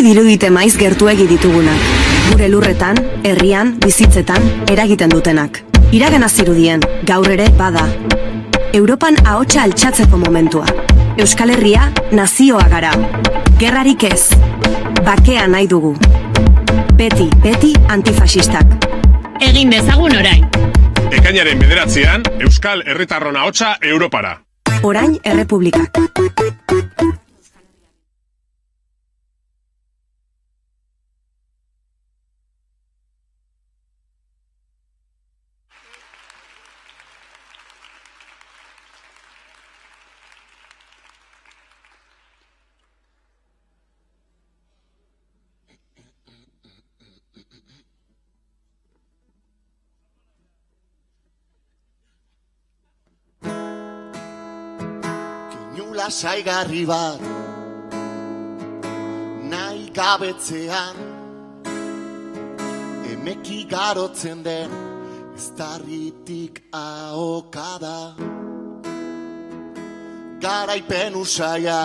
Dirudite maiz gertuegi ditugunak, gure lurretan, herrian, bizitzetan, eragiten dutenak. Iragana zirudien, gaur ere bada. Europan ahotsa altxatzeko momentua. Euskal Herria, nazioa gara. Gerrarik ez. Bakea nahi dugu. Beti, beti antifasistak. Egin dezagun orain. Ekainaren 9an, Euskal Herritarron ahotsa Europara. Orain Errepublikak. Lasaigarri bat nahi gabetzean emeki garotzen den eztarritik ahokada garaipen usaia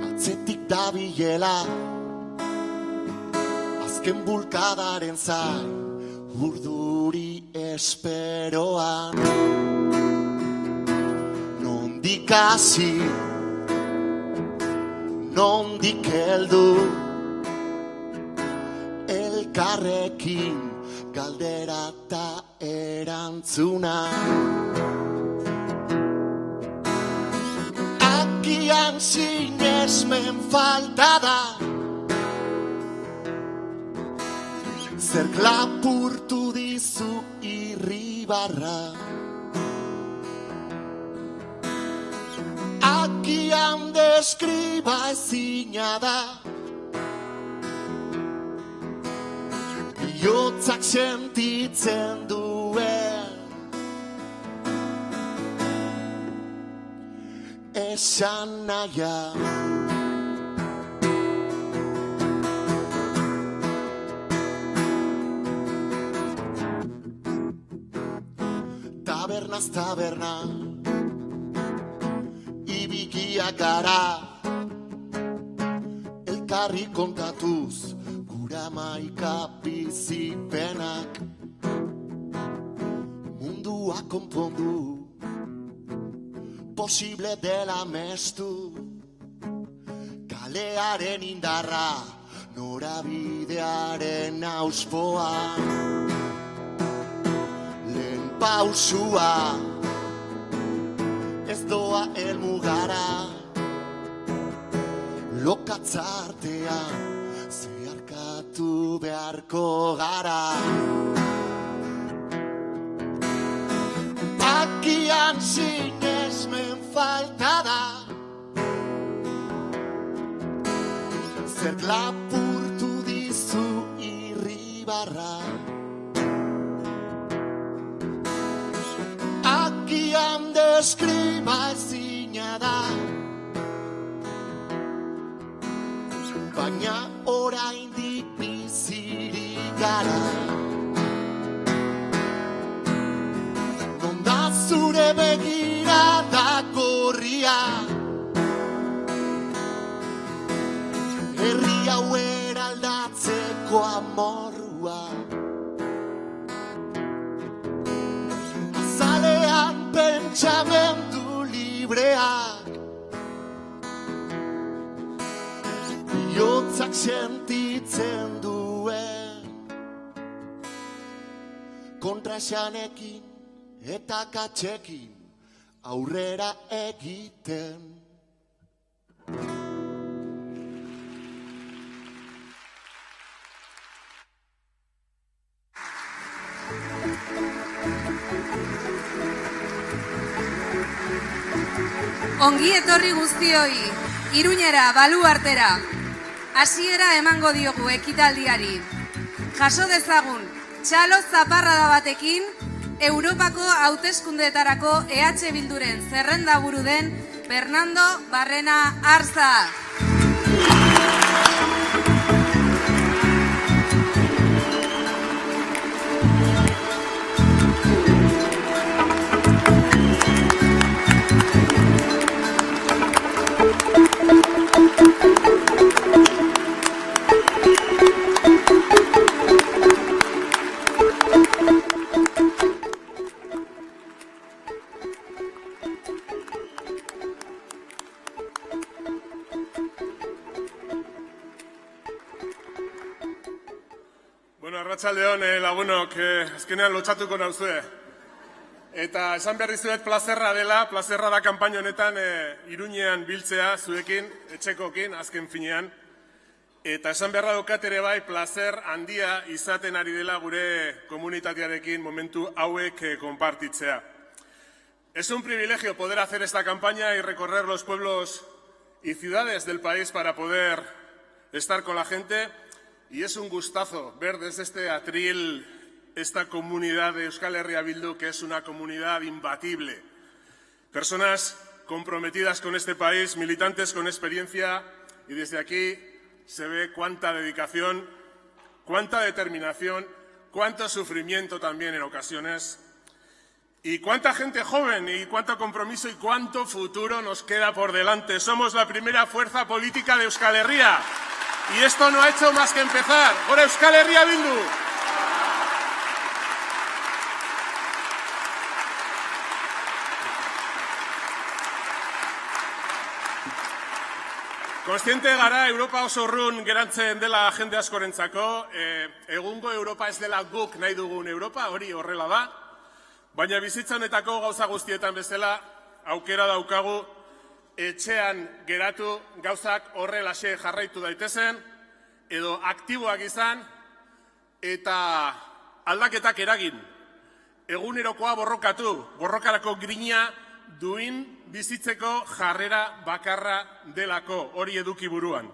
atzetik dabilela azken bulkadaren zain urduri esperoan nondik hasi, nondik heldu, elkarrekin galdera eta erantzuna. Agian sinesmen falta da, zerk lapurtu dizu irribarra. Agian deskriba ezina da, bihotzak sentitzen duen esan naia. Tabernaz taberna ibikia gara, elkarri kontatuz gura maika bizipenak, mundua konpondu posible dela mestu, kalearen indarra norabidearen auspoa, lehen pausua ez doa elmugara, lokatzartean zeharkatu beharko gara. Agian sinesmen falta da, zerk lapurtu dizu irribarra. Agian deskriba ezina da, baina oraindik bizirik gara. Non da zure begirada gorria, herri hau eraldatzeko amorrua. Azalean pentsamendu libreak, bihotzak sentitzen duen, kontraesanekin eta katxekin aurrera egiten. Ongi etorri guztioi, Iruñera, Baluartera. Hasiera emango diogu ekitaldiari. Jaso dezagun, txalo zaparrada batekin, Europako hauteskundeetarako EH Bilduren zerrendaburu den Fernando Barrena Arza. Arratsaldeon lagunok, azkenean lotxatuko nauzue. Eta esan behar dizuet plazerra da kanpaina honetan Iruñean biltzea zuekin, etxekokin, azken finean. Eta esan beharra daukat ere bai, plazer handia izaten ari dela gure komunitatearekin momentu hauek konpartitzea. Es un privilegio poder hacer esta campaña y recorrer los pueblos y ciudades del país para poder estar con la gente. Y es un gustazo ver desde este atril esta comunidad de Euskal Herria Bildu, que es una comunidad imbatible. Personas comprometidas con este país, militantes con experiencia, y desde aquí se ve cuánta dedicación, cuánta determinación, cuánto sufrimiento también en ocasiones, y cuánta gente joven, y cuánto compromiso y cuánto futuro nos queda por delante. Somos la primera fuerza política de Euskal Herria. Y esto no ha hecho más que empezar. ¡Gora Euskal Herria Bildu! Kontziente gara Europa oso urrun geratzen dela jende askorentzako. Egungo Europa ez dela guk nahi dugun Europa, hori horrela da. Baina bizitza honetako gauza guztietan bezala aukera daukagu etxean geratu gauzak horrelaxe jarraitu daitezen, edo aktiboak izan, eta aldaketak eragin. Egunerokoa borrokatu, borrokarako grina duin bizitzeko jarrera bakarra delako, hori eduki buruan.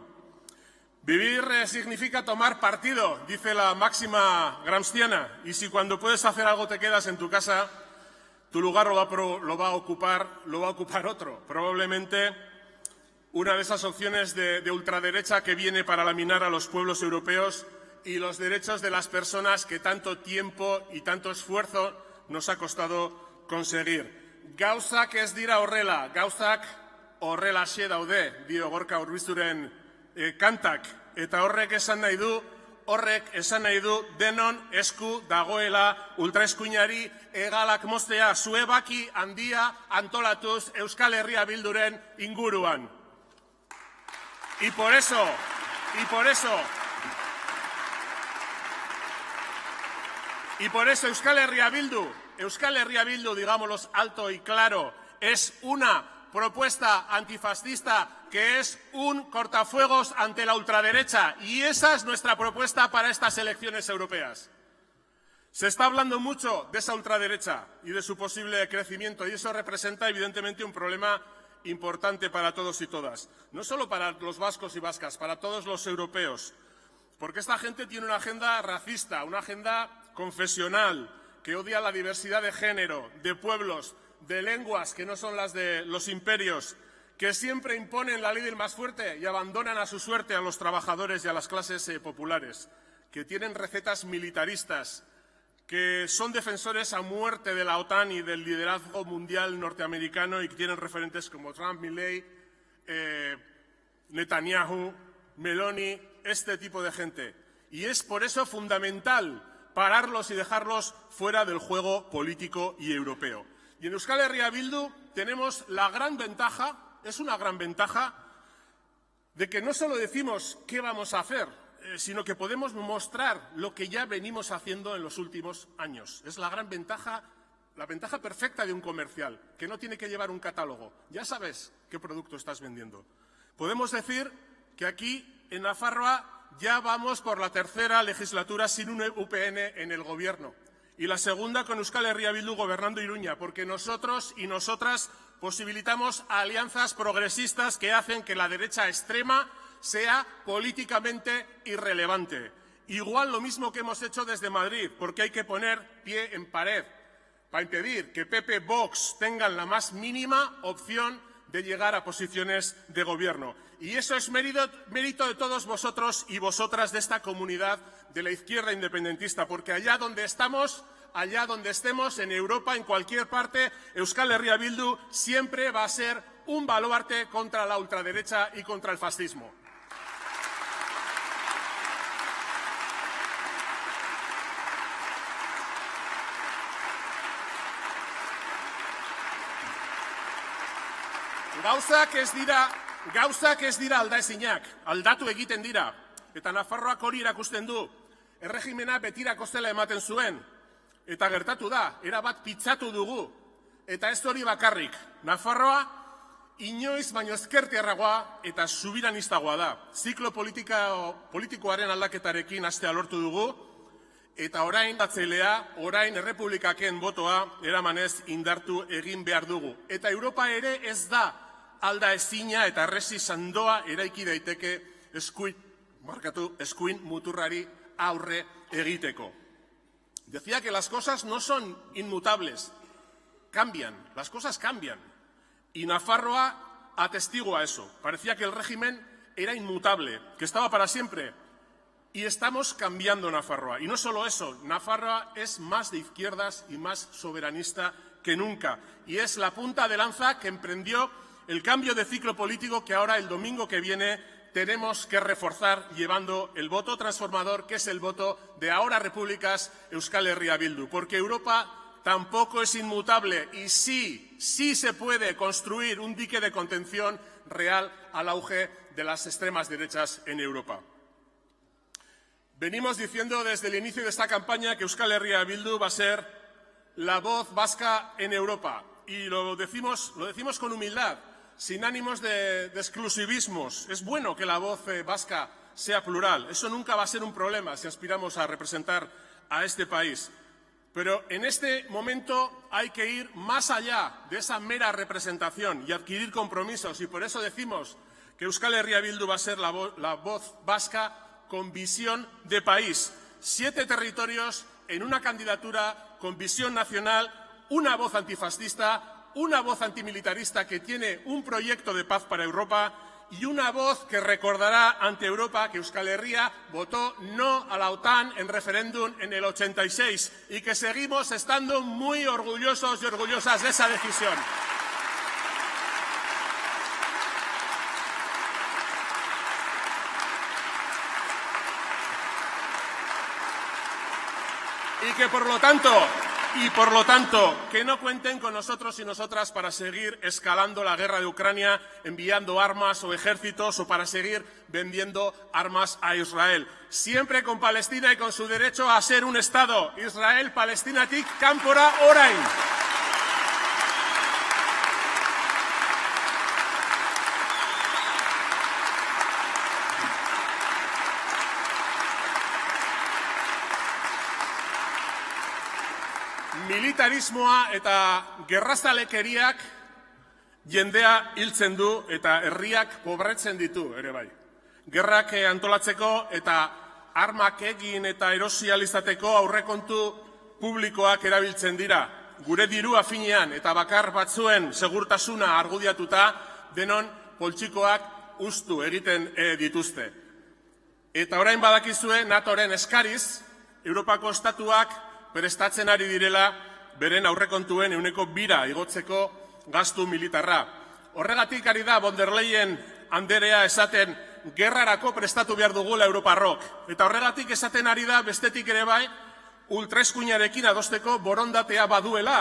Vivir significa tomar partido, dice la máxima gramsciana, y si cuando puedes hacer algo te quedas en tu casa, tu lugar lo va a ocupar otro. Probablemente una de esas opciones de ultraderecha que viene para laminar a los pueblos europeos y los derechos de las personas que tanto tiempo y tanto esfuerzo nos ha costado conseguir. Gauzak ez dira horrela, gauzak horrelaxe daude, dio Gorka Urbizuren kantak, eta horrek esan nahi du denon esku dagoela ultraeskuinari egalak moztea, zuebaki handia antolatuz Euskal Herria Bilduren inguruan. Y por eso, Euskal Herria Bildu, digámoslo alto y claro, es una propuesta antifascista que es un cortafuegos ante la ultraderecha, y esa es nuestra propuesta para estas elecciones europeas. Se está hablando mucho de esa ultraderecha y de su posible crecimiento, y eso representa evidentemente un problema importante para todos y todas. No solo para los vascos y vascas, para todos los europeos. Porque esta gente tiene una agenda racista, una agenda confesional, que odia la diversidad de género, de pueblos, de lenguas que no son las de los imperios, que siempre imponen la ley del más fuerte y abandonan a su suerte a los trabajadores y a las clases populares, que tienen recetas militaristas, que son defensores a muerte de la OTAN y del liderazgo mundial norteamericano y que tienen referentes como Trump, Milley, Netanyahu, Meloni, este tipo de gente. Y es por eso fundamental pararlos y dejarlos fuera del juego político y europeo. Y en Euskal Herria Bildu tenemos la gran ventaja, es una gran ventaja, de que no solo decimos qué vamos a hacer, sino que podemos mostrar lo que ya venimos haciendo en los últimos años. Es la gran ventaja, la ventaja perfecta de un comercial, que no tiene que llevar un catálogo. Ya sabes qué producto estás vendiendo. Podemos decir que aquí, en Nafarroa, ya vamos por la tercera legislatura sin un UPN en el gobierno. Y la segunda con Euskal Herria Bildu gobernando Iruña, porque nosotros y nosotras posibilitamos alianzas progresistas que hacen que la derecha extrema sea políticamente irrelevante. Igual lo mismo que hemos hecho desde Madrid, porque hay que poner pie en pared para impedir que PP Vox tengan la más mínima opción de llegar a posiciones de gobierno. Y eso es mérito de todos vosotros y vosotras de esta comunidad de la izquierda independentista, porque allá donde estamos, allá donde estemos, en Europa, en cualquier parte, Euskal Herria Bildu siempre va a ser un baluarte contra la ultraderecha y contra el fascismo. Gauzak ez dira aldaezinak, aldatu egiten dira. Eta Nafarroak hori erakusten du. Erregimena betirako zela ematen zuen. Eta gertatu da, erabat pitzatu dugu. Eta ez hori bakarrik. Nafarroa inoiz baino ezkertiarragoa eta subiranistagoa da. Ziklo politikoaren aldaketarekin hastea lortu dugu. Eta orain batzailea, orain errepublikaken botoa eramanez indartu egin behar dugu. Eta Europa ere ez da alda ezina eta erresi sandoa eraiki daiteke eskuin muturrari aurre egiteko. Decía que las cosas no son inmutables, cambian, las cosas cambian. Y Nafarroa atestigua eso. Parecía que el régimen era inmutable, que estaba para siempre. Y estamos cambiando Nafarroa. Y no solo eso, Nafarroa es más de izquierdas y más soberanista que nunca. Y es la punta de lanza que emprendió el cambio de ciclo político que ahora, el domingo que viene, tenemos que reforzar llevando el voto transformador, que es el voto de ahora Repúblicas Euskal Herria Bildu. Porque Europa tampoco es inmutable y sí se puede construir un dique de contención real al auge de las extremas derechas en Europa. Venimos diciendo desde el inicio de esta campaña que Euskal Herria Bildu va a ser la voz vasca en Europa. Y lo decimos con humildad, sin ánimos de exclusivismos. Es bueno que la voz vasca sea plural. Eso nunca va a ser un problema si aspiramos a representar a este país. Pero en este momento hay que ir más allá de esa mera representación y adquirir compromisos. Y por eso decimos que Euskal Herria Bildu va a ser la voz vasca con visión de país. 7 territorios en una candidatura con visión nacional, una voz antifascista, una voz antimilitarista que tiene un proyecto de paz para Europa y una voz que recordará ante Europa que Euskal Herria votó no a la OTAN en referéndum en el 86 y que seguimos estando muy orgullosos y orgullosas de esa decisión. Y que por lo tanto, que no cuenten con nosotros y nosotras para seguir escalando la guerra de Ucrania, enviando armas o ejércitos o para seguir vendiendo armas a Israel. Siempre con Palestina y con su derecho a ser un Estado. Israel, Palestinatik, kanpora, orain. Militarismoa eta gerrazalekeriak jendea hiltzen du eta herriak pobretzen ditu ere bai. Gerrak antolatzeko eta armak egin eta erosi ahal izateko aurrekontu publikoak erabiltzen dira. Gure dirua finean eta bakar batzuen segurtasuna argudiatuta denon poltsikoak ustu egiten dituzte. Eta orain badakizue NATOren eskariz, Europako estatuak prestatzen ari direla beren aurrekontuen 2% igotzeko gastu militarra. Horregatik ari da von der Leyen anderea esaten gerrarako prestatu behar dugula Europarrok. Eta horregatik esaten ari da bestetik ere bai, ultraeskuinarekin adosteko borondatea baduela.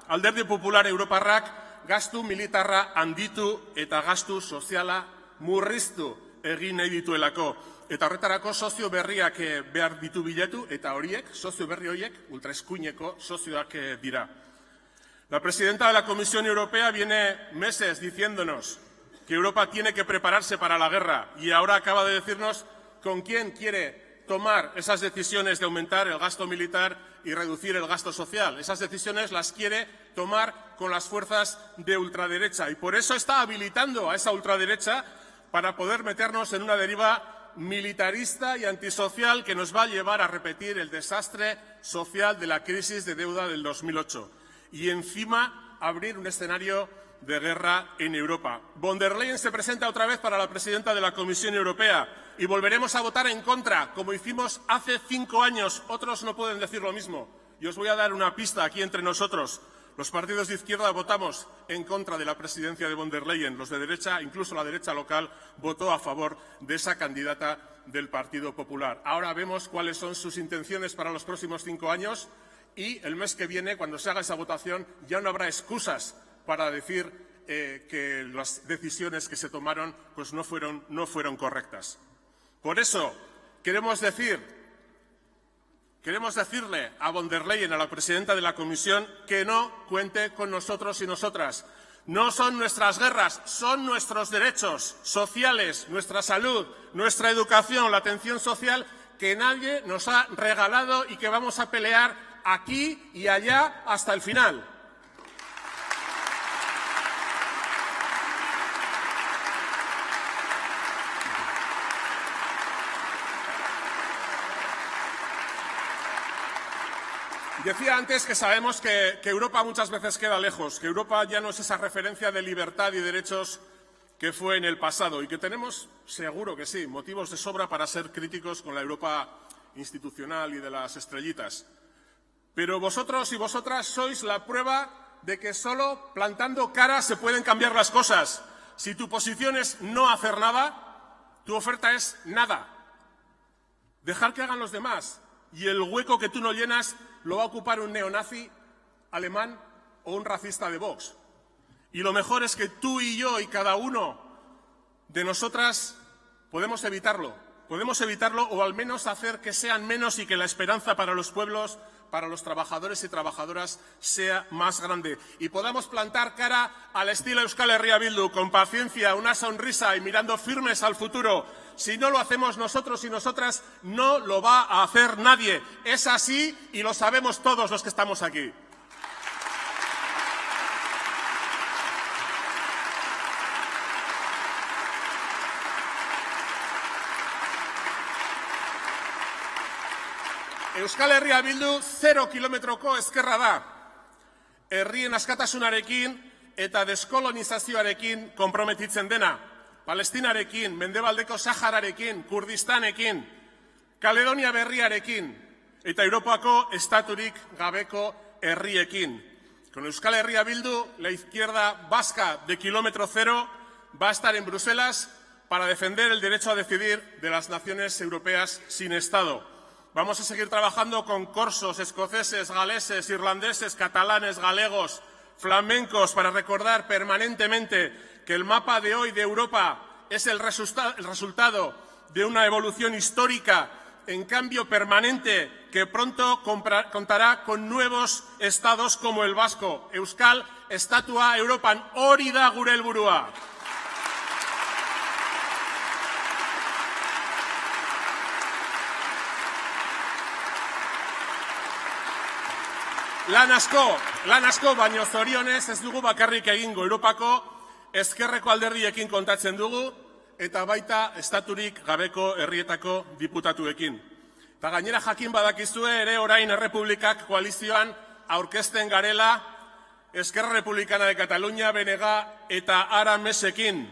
Alderdi Popular Europarrak gastu militarra handitu eta gastu soziala murriztu egin nahi dituelako. Eta horretarako sozio berriak behar ditu bilatu, eta horiek, sozio berri horiek, ultraeskuineko sozioak dira. La presidenta de la Comisión Europea viene meses diciéndonos que Europa tiene que prepararse para la guerra y ahora acaba de decirnos con quién quiere tomar esas decisiones de aumentar el gasto militar y reducir el gasto social. Esas decisiones las quiere tomar con las fuerzas de ultraderecha y por eso está habilitando a esa ultraderecha para poder meternos en una deriva militarista y antisocial que nos va a llevar a repetir el desastre social de la crisis de deuda del 2008 y encima abrir un escenario de guerra en Europa. Von der Leyen se presenta otra vez para la presidenta de la Comisión Europea y volveremos a votar en contra, como hicimos hace 5 años. Otros no pueden decir lo mismo. Y os voy a dar una pista aquí entre nosotros. Los partidos de izquierda votamos en contra de la presidencia de Von der Leyen. Los de derecha, incluso la derecha local, votó a favor de esa candidata del Partido Popular. Ahora vemos cuáles son sus intenciones para los próximos 5 años y el mes que viene, cuando se haga esa votación, ya no habrá excusas para decir que las decisiones que se tomaron pues no fueron correctas. Por eso queremos decirle a Von der Leyen, a la presidenta de la Comisión, que no cuente con nosotros y nosotras. No son nuestras guerras, son nuestros derechos sociales, nuestra salud, nuestra educación, la atención social que nadie nos ha regalado y que vamos a pelear aquí y allá hasta el final. Decía antes que sabemos que Europa muchas veces queda lejos, que Europa ya no es esa referencia de libertad y derechos que fue en el pasado y que tenemos, seguro que sí, motivos de sobra para ser críticos con la Europa institucional y de las estrellitas. Pero vosotros y vosotras sois la prueba de que solo plantando cara se pueden cambiar las cosas. Si tu posición es no hacer nada, tu oferta es nada. Dejar que hagan los demás y el hueco que tú no llenas lo va a ocupar un neonazi alemán o un racista de Vox. Y lo mejor es que tú y yo y cada uno de nosotras podemos evitarlo o al menos hacer que sean menos y que la esperanza para los pueblos, para los trabajadores y trabajadoras sea más grande. Y podamos plantar cara al estilo Euskal Herria Bildu, con paciencia, una sonrisa y mirando firmes al futuro. Si no lo hacemos nosotros y nosotras, no lo va a hacer nadie. Es así y lo sabemos todos los que estamos aquí. Euskal Herria Bildu 0 kilometroko ezkerra da. Herrien askatasunarekin eta deskolonizazioarekin konprometitzen dena. Palestinarekin, Mendebaldeko Sahararekin, Kurdistanekin, Kaledonia Berriarekin eta Europako estaturik gabeko herriekin. Con Euskal Herria Bildu, la izquierda vasca de kilómetro cero va a estar en Bruselas para defender el derecho a decidir de las naciones europeas sin Estado. Vamos a seguir trabajando con corsos, escoceses, galeses, irlandeses, catalanes, galegos, flamencos, para recordar permanentemente que el mapa de hoy de Europa es el resultado de una evolución histórica en cambio permanente que pronto contará con nuevos estados como el vasco. Euskal Estatua Europan, hori da gure helburua. Lan asko, baino zorionez ez dugu bakarrik egingo. Europako ezkerreko alderdiekin kontatzen dugu eta baita estaturik gabeko herrietako diputatuekin. Eta gainera jakin badakizue ere orain errepublikak koalizioan aurkezten garela Esquerra Republicana de Cataluña, BNG eta Aramesekin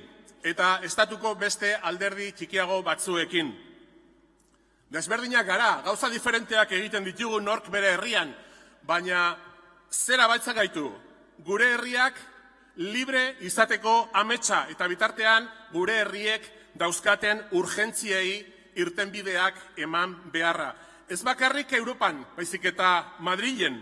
eta estatuko beste alderdi txikiago batzuekin. Desberdinak gara, gauza diferenteak egiten ditugu nork bere herrian, baina zera baitza gaitu, gure herriak libre izateko ametsa eta bitartean gure herriek dauzkaten urgentziei irtenbideak eman beharra. Ez bakarrik Europan, baizik eta Madrilen,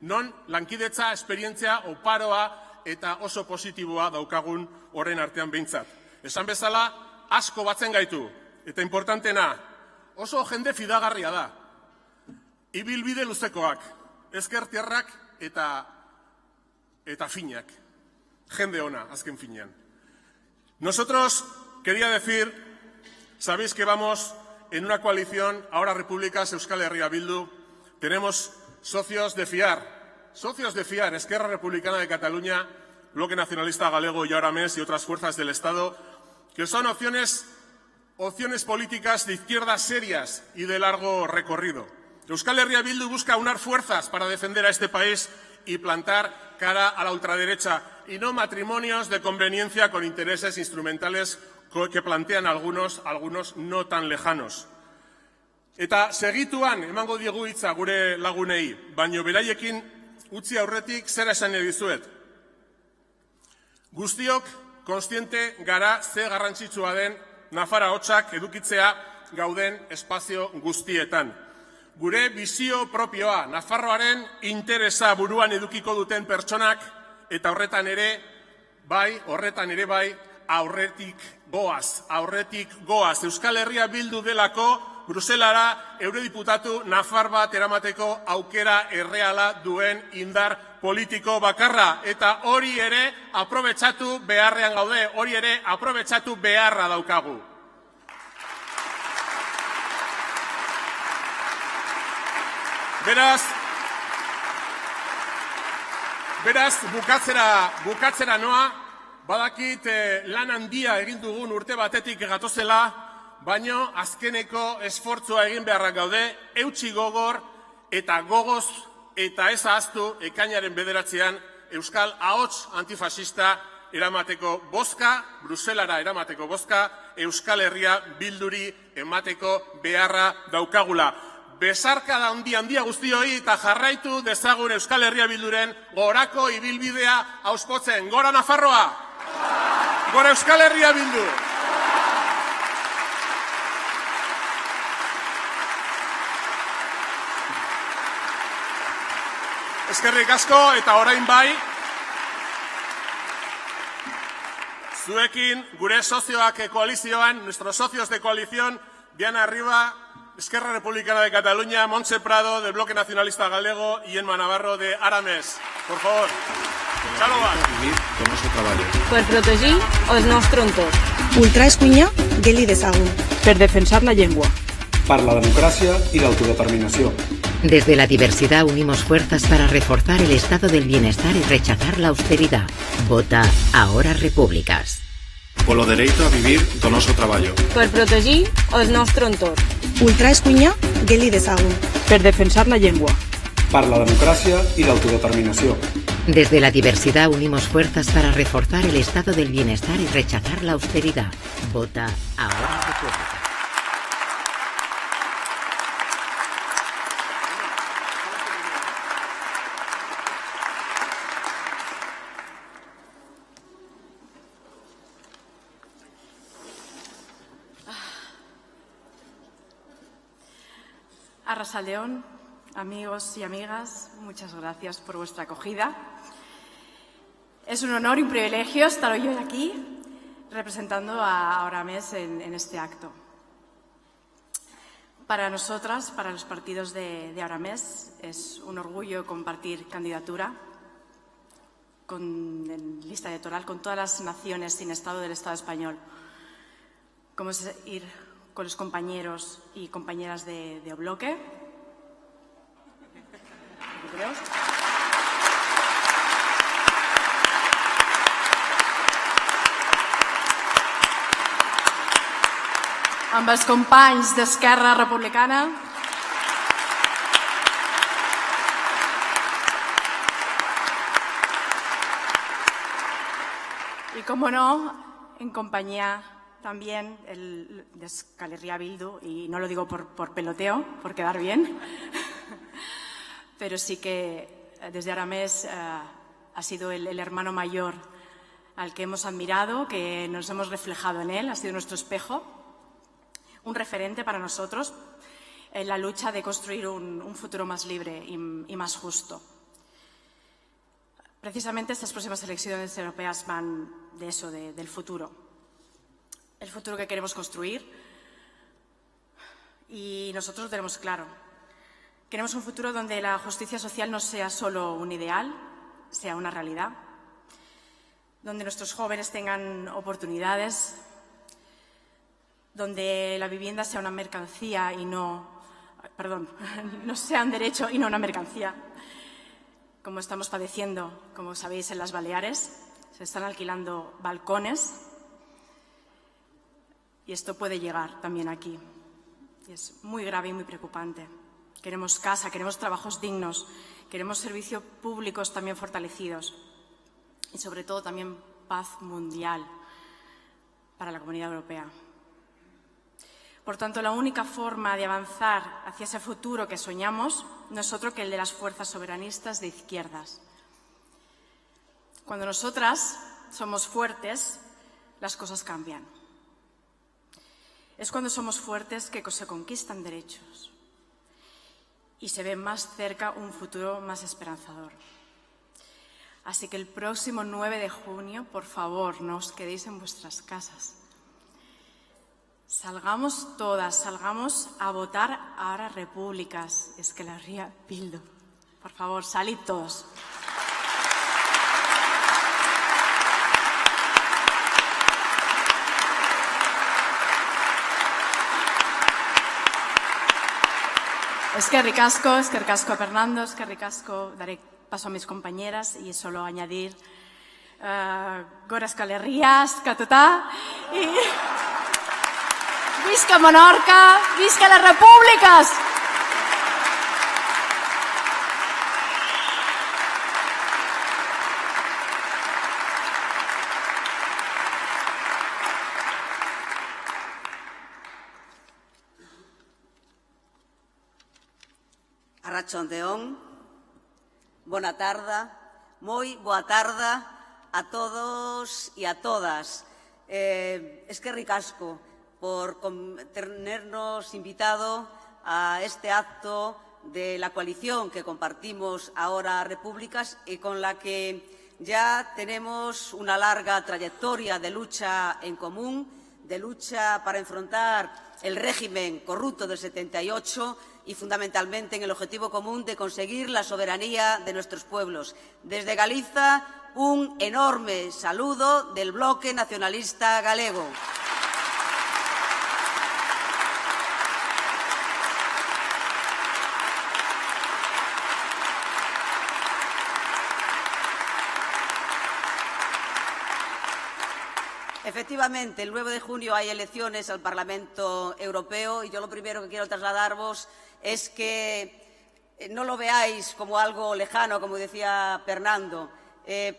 non lankidetza, esperientzia, oparoa eta oso positiboa daukagun orain artean behintzat. Esan bezala, asko batzen gaitu, eta importantena, oso jende fidagarria da. Ibilbide luzekoak, ezkertiarrak eta finak. Jende ona, azken finean. Nosotros, quería decir, sabéis que vamos en una coalición, ahora Repúblicas, Euskal Herria Bildu, tenemos socios de fiar, Esquerra Republicana de Cataluña, Bloque Nacionalista Galego y Arames y otras fuerzas del Estado, que son opciones políticas de izquierda serias y de largo recorrido. Euskal Herria Bildu busca aunar fuerzas para defender a este país y plantar cara a la ultraderecha, y no matrimonios de conveniencia con intereses instrumentales que plantean algunos no tan lejanos. Eta segituan emango diegu hitza gure lagunei, baino beraiekin utzi aurretik zera esan dizuet. Guztiok kontziente gara ze garrantzitsua den Nafara hotsak edukitzea gauden espazio guztietan. Gure bizio propioa, Nafarroaren interesa buruan edukiko duten pertsonak, eta horretan ere bai, aurretik goaz. Euskal Herria Bildu delako, Bruselara eurodiputatu nafar bat eramateko aukera erreala duen indar politiko bakarra. Eta hori ere aprobetxatu beharrean gaude, hori ere aprobetxatu beharra daukagu. Beraz, bukatzera noa, badakit lan handia egin dugun urte batetik gatozela, baino azkeneko esfortzua egin beharrak gaude, eutsi gogor eta gogoz eta ez ahaztu ekainaren 9 Euskal Ahots Antifasista eramateko bozka, Bruselara eramateko bozka, Euskal Herria Bilduri emateko beharra daukagula. Bezarka da handia guztioi eta jarraitu dezagun Euskal Herria Bilduren gorako ibilbidea auspotzen. Gora Nafarroa! Gora Euskal Herria Bildu! Eskerrik asko eta orain bai, zuekin gure sozioak koalizioan, nuestros socios de coalición, Diana Riba, Esquerra Republicana de Cataluña, Montse Prado, del Bloque Nacionalista Galego y Emma Navarro de Arames. Por favor. Xaloba. Per protegir els nostres entorns. Ultraeskuina geli dezagun. Per defensar la llengua. Per la democràcia i l'autodeterminació. Desde la diversidad unimos fuerzas para reforzar el estado del bienestar y rechazar la austeridad. Vota Ahora Repúblicas. Polo dereito a vivir do noso traballo. Per protegir els nostres entorns. Ultraeskuina geli dezagun. Per defensar la llengua. Per la democràcia i l'autodeterminació. Desde la diversidad unimos fuerzas para reforzar el estado del bienestar y rechazar la austeridad. Vota Ahora Repúblicas. Arrasaleón, amigos y amigas, muchas gracias por vuestra acogida. Es un honor y un privilegio estar hoy aquí representando a Arames en este acto. Para nosotras, para los partidos de Arames, es un orgullo compartir candidatura en lista electoral con todas las naciones sin Estado del Estado español. Como es ir con los compañeros y compañeras de bloque. Amb els companys d'Esquerra Republicana. Y, como no, en compañía también de Euskal Herria Bildu, y no lo digo por peloteo, por quedar bien, pero sí que desde Arames ha sido el hermano mayor al que hemos admirado, que nos hemos reflejado en él, ha sido nuestro espejo, un referente para nosotros en la lucha de construir un futuro más libre y más justo. Precisamente estas próximas elecciones europeas van de eso, del futuro. El futuro que queremos construir, y nosotros lo tenemos claro. Queremos un futuro donde la justicia social no sea solo un ideal, sea una realidad, donde nuestros jóvenes tengan oportunidades, donde la vivienda sea una mercancía y no sea un derecho y no una mercancía, como estamos padeciendo, como sabéis, en las Baleares. Se están alquilando balcones y esto puede llegar también aquí. Y es muy grave y muy preocupante. Queremos casa, queremos trabajos dignos, queremos servicios públicos también fortalecidos y, sobre todo, también paz mundial para la Comunidad Europea. Por tanto, la única forma de avanzar hacia ese futuro que soñamos no es otro que el de las fuerzas soberanistas de izquierdas. Cuando nosotras somos fuertes, las cosas cambian. Es cuando somos fuertes que se conquistan derechos y se ve más cerca un futuro más esperanzador. Así que el próximo 9 de junio, por favor, no os quedéis en vuestras casas. Salgamos todas, salgamos a votar ahora repúblicas. Euskal Herria Bildu. Por favor, salid todos. Eskerrik asko Fernando, eskerrik asko. Daré paso a mis compañeras y solo añadir Gora Euskal Herria, askatuta y visca Menorca, visca las repúblicas. Arratxaldeon, bona tarda, moi boa tarda a todos y a todas. Eskerrik asko por tenernos invitado a este acto de la coalición que compartimos ahora Repúblicas y con la que ya tenemos una larga trayectoria de lucha en común, de lucha para enfrentar el régimen corrupto del 78 y fundamentalmente en el objetivo común de conseguir la soberanía de nuestros pueblos. Desde Galiza, un enorme saludo del Bloque Nacionalista Galego. Efectivamente, el 9 de junio hay elecciones al Parlamento Europeo y yo lo primero que quiero trasladaros es que no lo veáis como algo lejano, como decía Fernando,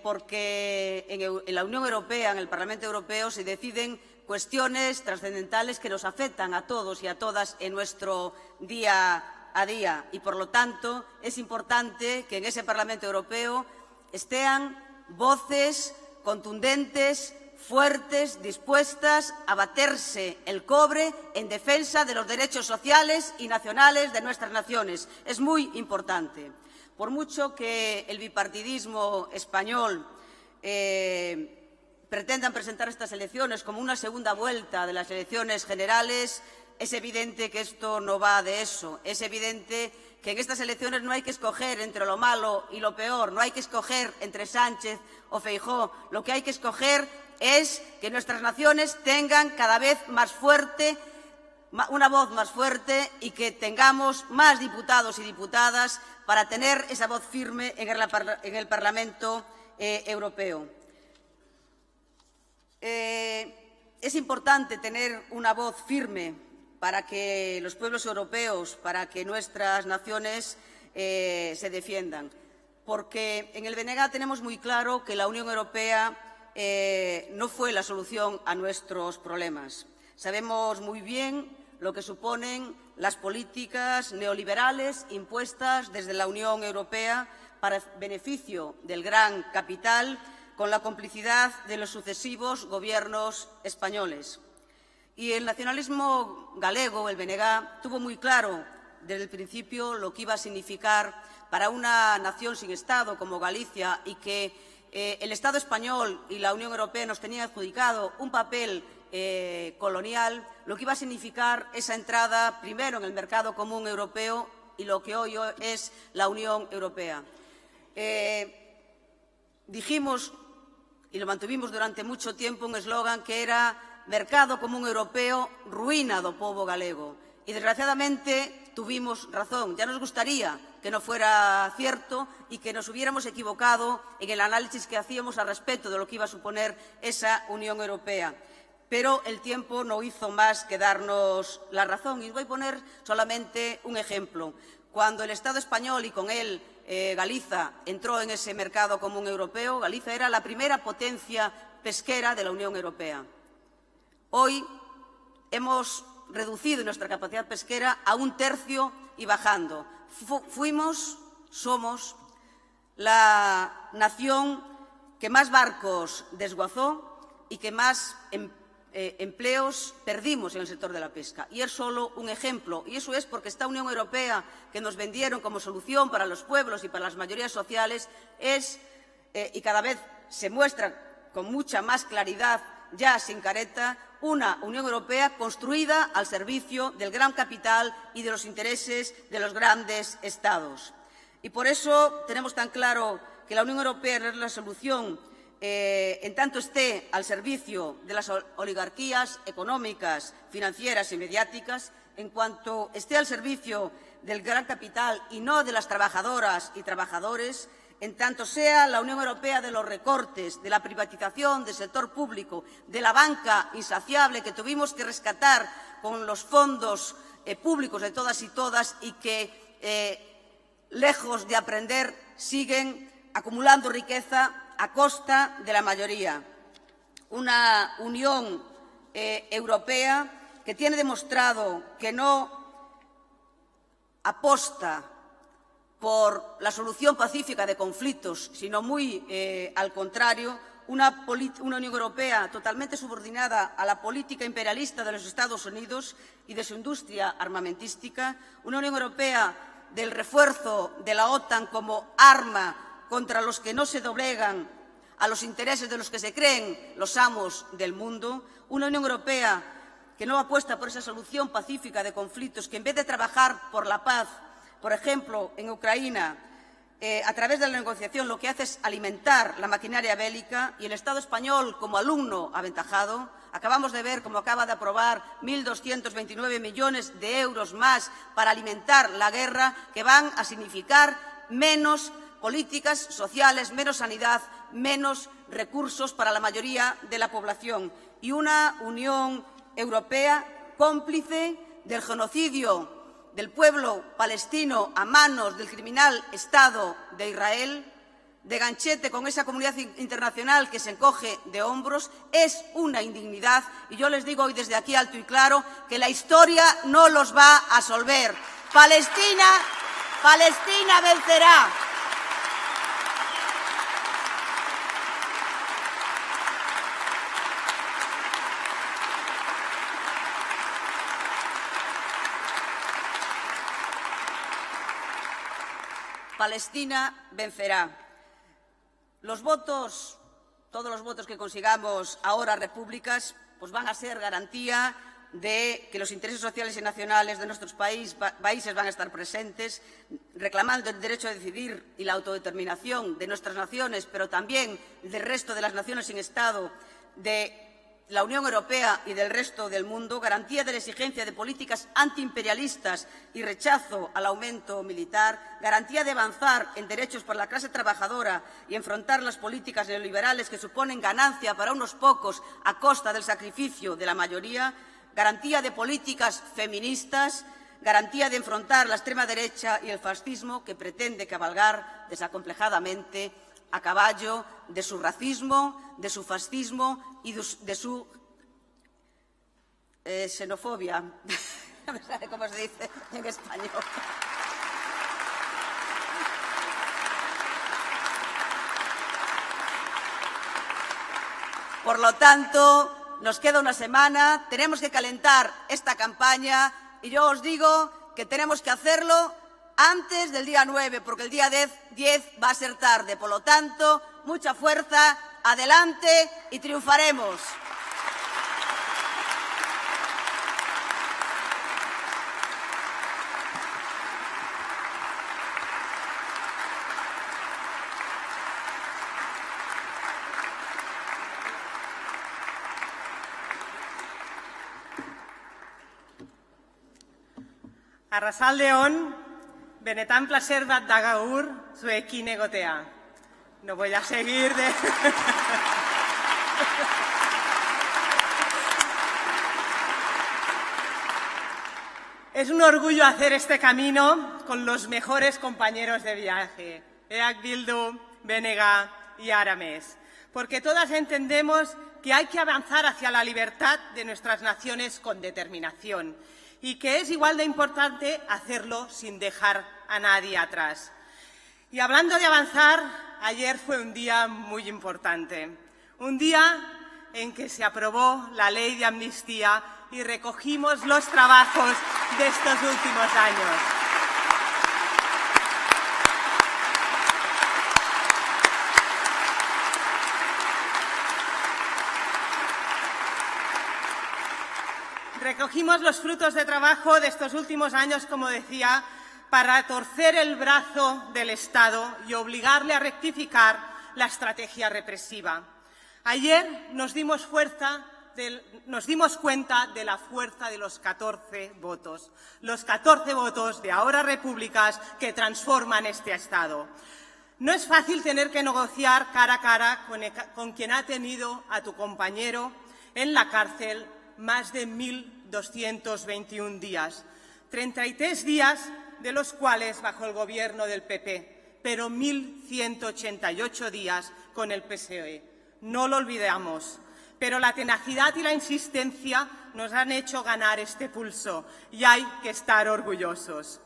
porque en la Unión Europea, en el Parlamento Europeo, se deciden cuestiones trascendentales que nos afectan a todos y a todas en nuestro día a día. Y, por lo tanto, es importante que en ese Parlamento Europeo estén voces contundentes, fuertes, dispuestas a baterse el cobre en defensa de los derechos sociales y nacionales de nuestras naciones. Es muy importante. Por mucho que el bipartidismo español pretendan presentar estas elecciones como una segunda vuelta de las elecciones generales, es evidente que esto no va de eso. Es evidente que en estas elecciones no hay que escoger entre lo malo y lo peor, no hay que escoger entre Sánchez o Feijóo. Lo que hay que escoger es que nuestras naciones tengan cada vez más fuerte, una voz más fuerte y que tengamos más diputados y diputadas para tener esa voz firme en el Parlamento Europeo. Es importante tener una voz firme para que los pueblos europeos, para que nuestras naciones se defiendan, porque en el BNG tenemos muy claro que la Unión Europea no fue la solución a nuestros problemas. Sabemos muy bien lo que suponen las políticas neoliberales impuestas desde la Unión Europea para beneficio del gran capital, con la complicidad de los sucesivos gobiernos españoles. Y el nacionalismo galego, el BNG, tuvo muy claro desde el principio lo que iba a significar para una nación sin Estado como Galicia y que el Estado español y la Unión Europea nos tenían adjudicado un papel colonial, lo que iba a significar esa entrada primero en el mercado común europeo y lo que hoy es la Unión Europea. Dijimos, y lo mantuvimos durante mucho tiempo, un eslogan que era mercado común europeo, ruína do pobo galego. Y desgraciadamente tuvimos razón. Ya nos gustaría que no fuera cierto y que nos hubiéramos equivocado en el análisis que hacíamos al respecto de lo que iba a suponer esa Unión Europea. Pero el tiempo no hizo más que darnos la razón. Y voy a poner solamente un ejemplo. Cuando el Estado español y con él Galiza entró en ese mercado común europeo, Galiza era la primera potencia pesquera de la Unión Europea. Hoy hemos reducido nuestra capacidad pesquera a 1/3 y bajando. Somos la nación que más barcos desguazó y que más empleos perdimos en el sector de la pesca. Y es solo un ejemplo. Y eso es porque esta Unión Europea que nos vendieron como solución para los pueblos y para las mayorías sociales es, y cada vez se muestra con mucha más claridad, ya sin careta, una Unión Europea construida al servicio del gran capital y de los intereses de los grandes Estados. Y por eso tenemos tan claro que la Unión Europea no es la solución en tanto esté al servicio de las oligarquías económicas, financieras y mediáticas, en cuanto esté al servicio del gran capital y no de las trabajadoras y trabajadores, en tanto sea la Unión Europea de los recortes, de la privatización del sector público, de la banca insaciable que tuvimos que rescatar con los fondos públicos de todas y todas y que, lejos de aprender, siguen acumulando riqueza a costa de la mayoría. Una Unión Europea que tiene demostrado que no aposta por la solución pacífica de conflictos, sino muy al contrario, una Unión Europea totalmente subordinada a la política imperialista de los Estados Unidos y de su industria armamentística, una Unión Europea del refuerzo de la OTAN como arma contra los que no se doblegan a los intereses de los que se creen los amos del mundo, una Unión Europea que no apuesta por esa solución pacífica de conflictos, que en vez de trabajar por la paz, por ejemplo, en Ucrania, a través de la negociación, lo que hace es alimentar la maquinaria bélica y el Estado español, como alumno aventajado, acabamos de ver cómo acaba de aprobar 1.229 millones de euros más para alimentar la guerra, que van a significar menos políticas sociales, menos sanidad, menos recursos para la mayoría de la población. Y una Unión Europea cómplice del genocidio del pueblo palestino a manos del criminal Estado de Israel, de ganchete con esa comunidad internacional que se encoge de hombros, es una indignidad. Y yo les digo hoy desde aquí alto y claro que la historia no los va a absolver. Palestina vencerá. Palestina vencerá. Los votos, todos los votos que consigamos ahora repúblicas, pues van a ser garantía de que los intereses sociales y nacionales de nuestros países van a estar presentes, reclamando el derecho a decidir y la autodeterminación de nuestras naciones, pero también del resto de las naciones sin Estado, de la Unión Europea y del resto del mundo, garantía de la exigencia de políticas antiimperialistas y rechazo al aumento militar, garantía de avanzar en derechos para la clase trabajadora y enfrentar las políticas neoliberales que suponen ganancia para unos pocos a costa del sacrificio de la mayoría, garantía de políticas feministas, garantía de enfrentar la extrema derecha y el fascismo que pretende cabalgar desacomplejadamente a caballo de su racismo, de su fascismo y de su xenofobia. No me sabe cómo se dice en español. Por lo tanto, nos queda una semana, tenemos que calentar esta campaña y yo os digo que tenemos que hacerlo antes del día 9, porque el día 10 va a ser tarde. Por lo tanto, mucha fuerza, adelante y triunfaremos. Arratsaldeon, benetan placer bat da gaur zuekin egotea. No voy a seguir de... Es un orgullo hacer este camino con los mejores compañeros de viaje, EH Bildu, BNG y Arames, porque todas entendemos que hay que avanzar hacia la libertad de nuestras naciones con determinación y que es igual de importante hacerlo sin dejar a nadie atrás. Y hablando de avanzar, ayer fue un día muy importante, un día en que se aprobó la ley de amnistía y recogimos los trabajos de estos últimos años. Recogimos los frutos de trabajo de estos últimos años, como decía, para torcer el brazo del Estado y obligarle a rectificar la estrategia represiva. Ayer nos dimos cuenta de la fuerza de los 14 votos de Ahora Repúblicas que transforman este Estado. No es fácil tener que negociar cara a cara con quien ha tenido a tu compañero en la cárcel más de 1.221 días, 33 días de los cuales bajo el gobierno del PP, pero 1.188 días con el PSOE. No lo olvidamos, pero la tenacidad y la insistencia nos han hecho ganar este pulso y hay que estar orgullosos.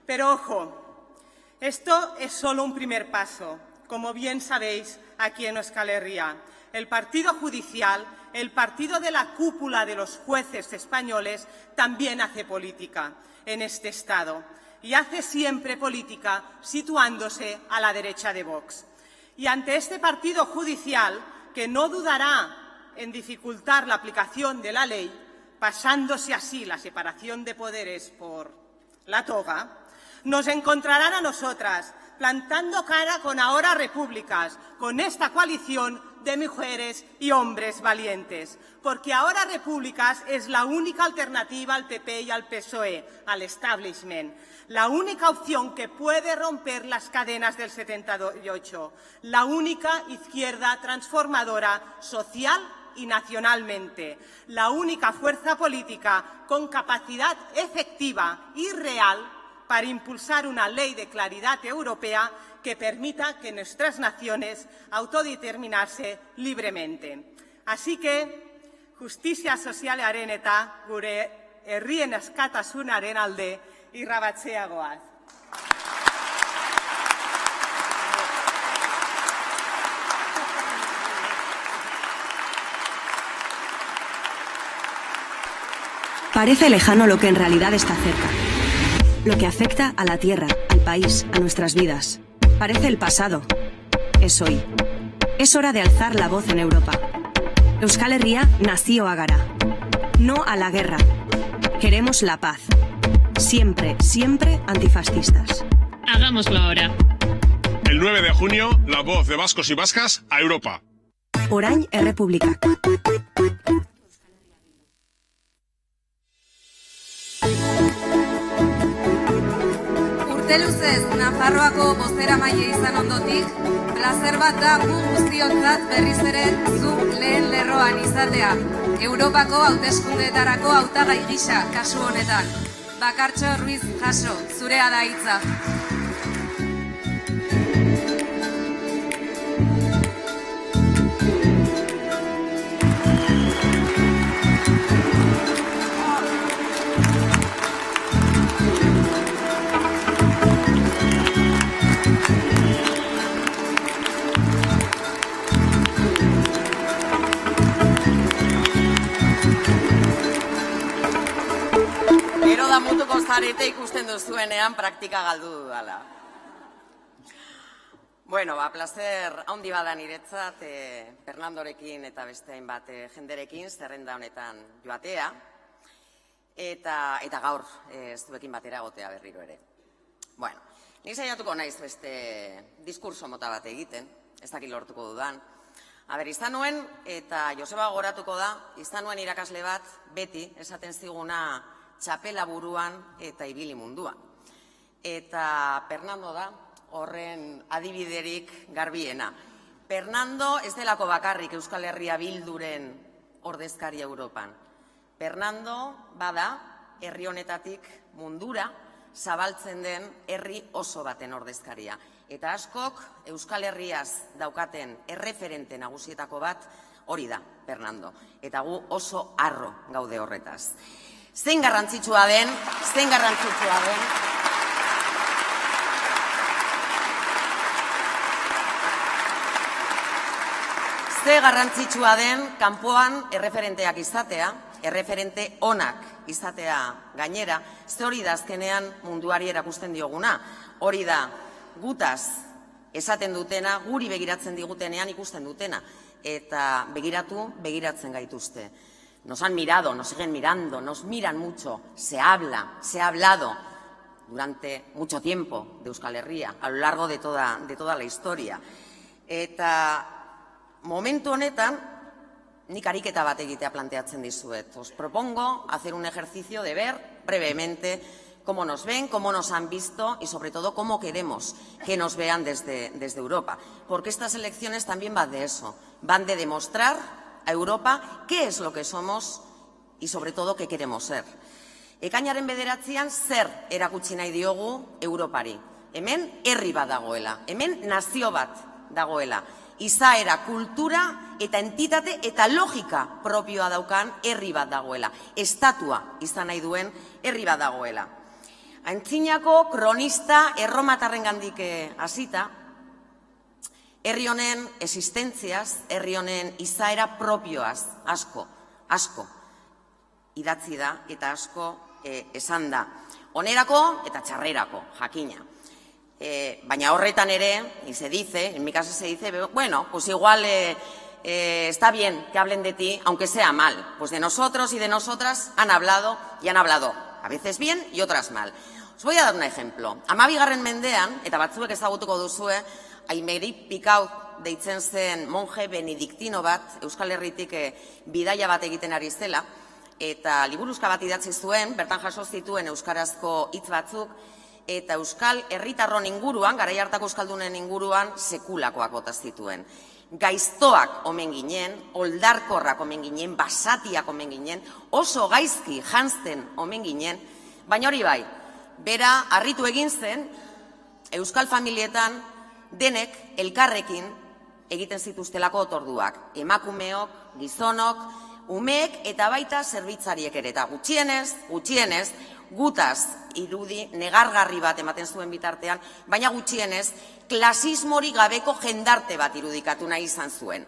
Pero ojo, esto es solo un primer paso. Como bien sabéis, aquí en Euskal Herria, el partido judicial, el partido de la cúpula de los jueces españoles, también hace política en este Estado y hace siempre política situándose a la derecha de Vox. Y ante este partido judicial, que no dudará en dificultar la aplicación de la ley, pasándose así la separación de poderes por la toga, nos encontrarán a nosotras plantando cara con Ahora Repúblicas, con esta coalición de mujeres y hombres valientes, porque Ahora Repúblicas es la única alternativa al PP y al PSOE, al establishment, la única opción que puede romper las cadenas del 78, la única izquierda transformadora social y nacionalmente, la única fuerza política con capacidad efectiva y real para impulsar una ley de claridad europea que permita que nuestras naciones autodeterminarse libremente. Así que, justizia sozialaren eta gure herrien askatasunaren alde irrabatzea goaz. Parece lejano lo que en realidad está cerca. Lo que afecta a la tierra, al país, a nuestras vidas. Parece el pasado. Es hoy. Es hora de alzar la voz en Europa. Euskal Herria nazioa gara. No a la guerra. Queremos la paz. Siempre, siempre antifascistas. Hagámoslo ahora. El 9 de junio, la voz de vascos y vascas a Europa. Orain Errepublikak. Urteluzez, Nafarroako bozeramaile izan ondotik, plazer bat da gu guztiontzat berriz ere zu lehen lerroan izatea. Europako hauteskundeetarako hautagai gisa kasu honetan. Bakartxo Ruiz Jaso, zurea da hitza. Gero da mutuko zarete ikusten duzuenean praktika galdu dudala. Bueno, plazer handi bada niretzat Fernandorekin eta beste hainbat jenderekin zerrenda honetan joatea eta gaur zuekin batera egotea berriro ere. Bueno, nik saiatuko naiz beste diskurso mota bat egiten, ez dakit lortuko dudan. Izan nuen, eta Joseba goratuko da, izan nuen irakasle bat beti esaten ziguna txapela buruan eta ibili munduan. Eta Fernando da horren adibiderik garbiena. Fernando ez delako bakarrik Euskal Herria Bilduren ordezkaria Europan. Fernando bada herri honetatik mundura zabaltzen den herri oso baten ordezkaria. Eta askok Euskal Herriaz daukaten erreferente nagusietako bat hori da, Fernando. Eta gu oso harro gaude horretaz. Zein garrantzitsua den, ze garrantzitsua den kanpoan erreferenteak izatea, erreferente onak izatea gainera, ze hori da azkenean munduari erakusten dioguna. Hori da gutaz esaten dutena, guri begiratzen digutenean ikusten dutena. Eta begiratzen gaituzte. Nos han mirado, nos siguen mirando, nos miran mucho, se ha hablado durante mucho tiempo de Euskal Herria, a lo largo de toda la historia. Eta momentu honetan, nik ariketa bat egitea planteatzen dizuet. Os propongo hacer un ejercicio de ver brevemente cómo nos ven, cómo nos han visto y sobre todo cómo queremos que nos vean desde Europa. Porque estas elecciones también van de eso, van de demostrar a Europa qué es lo que somos y sobre todo qué queremos ser. Ekainaren 9an zer erakutsi nahi diogu Europari. Hemen herri bat dagoela, hemen nazio bat dagoela. Izaera, kultura eta entitate eta logika propioa daukan herri bat dagoela. Estatua izan nahi duen herri bat dagoela. Antzinako kronista erromatarrengandik hasita, herri honen existentziaz, herri honen izaera propioaz asko idatzi da eta asko esan da. Onerako eta txarrerako, jakina. Baina horretan ere, y se dice, en mi caso se dice, bueno, pues igual está bien que hablen de ti, aunque sea mal. Pues de nosotros y de nosotras han hablado y han hablado, a veces bien y otras mal. Os voy a dar un ejemplo. 12. mendean, eta batzuek ezagutuko duzue, Aimeric Picaud deitzen zen monje benediktino bat, Euskal Herritik bidaia bat egiten ari zela, eta liburuska bat idatzi zuen, bertan jaso zituen euskarazko hitz batzuk, eta euskal herritarron inguruan, garai hartako euskaldunen inguruan, sekulakoak bota zituen. Gaiztoak omen ginen, oldarkorrak omen ginen, basatiak omen ginen, oso gaizki janzten omen ginen, baina hori bai, bera harritu egin zen, euskal familietan denek elkarrekin egiten zituztelako otorduak. Emakumeok, gizonok, umeek eta baita zerbitzariek ere. Eta gutxienez, gutaz irudi negargarri bat ematen zuen bitartean, baina gutxienez klasismori gabeko jendarte bat irudikatu nahi izan zuen.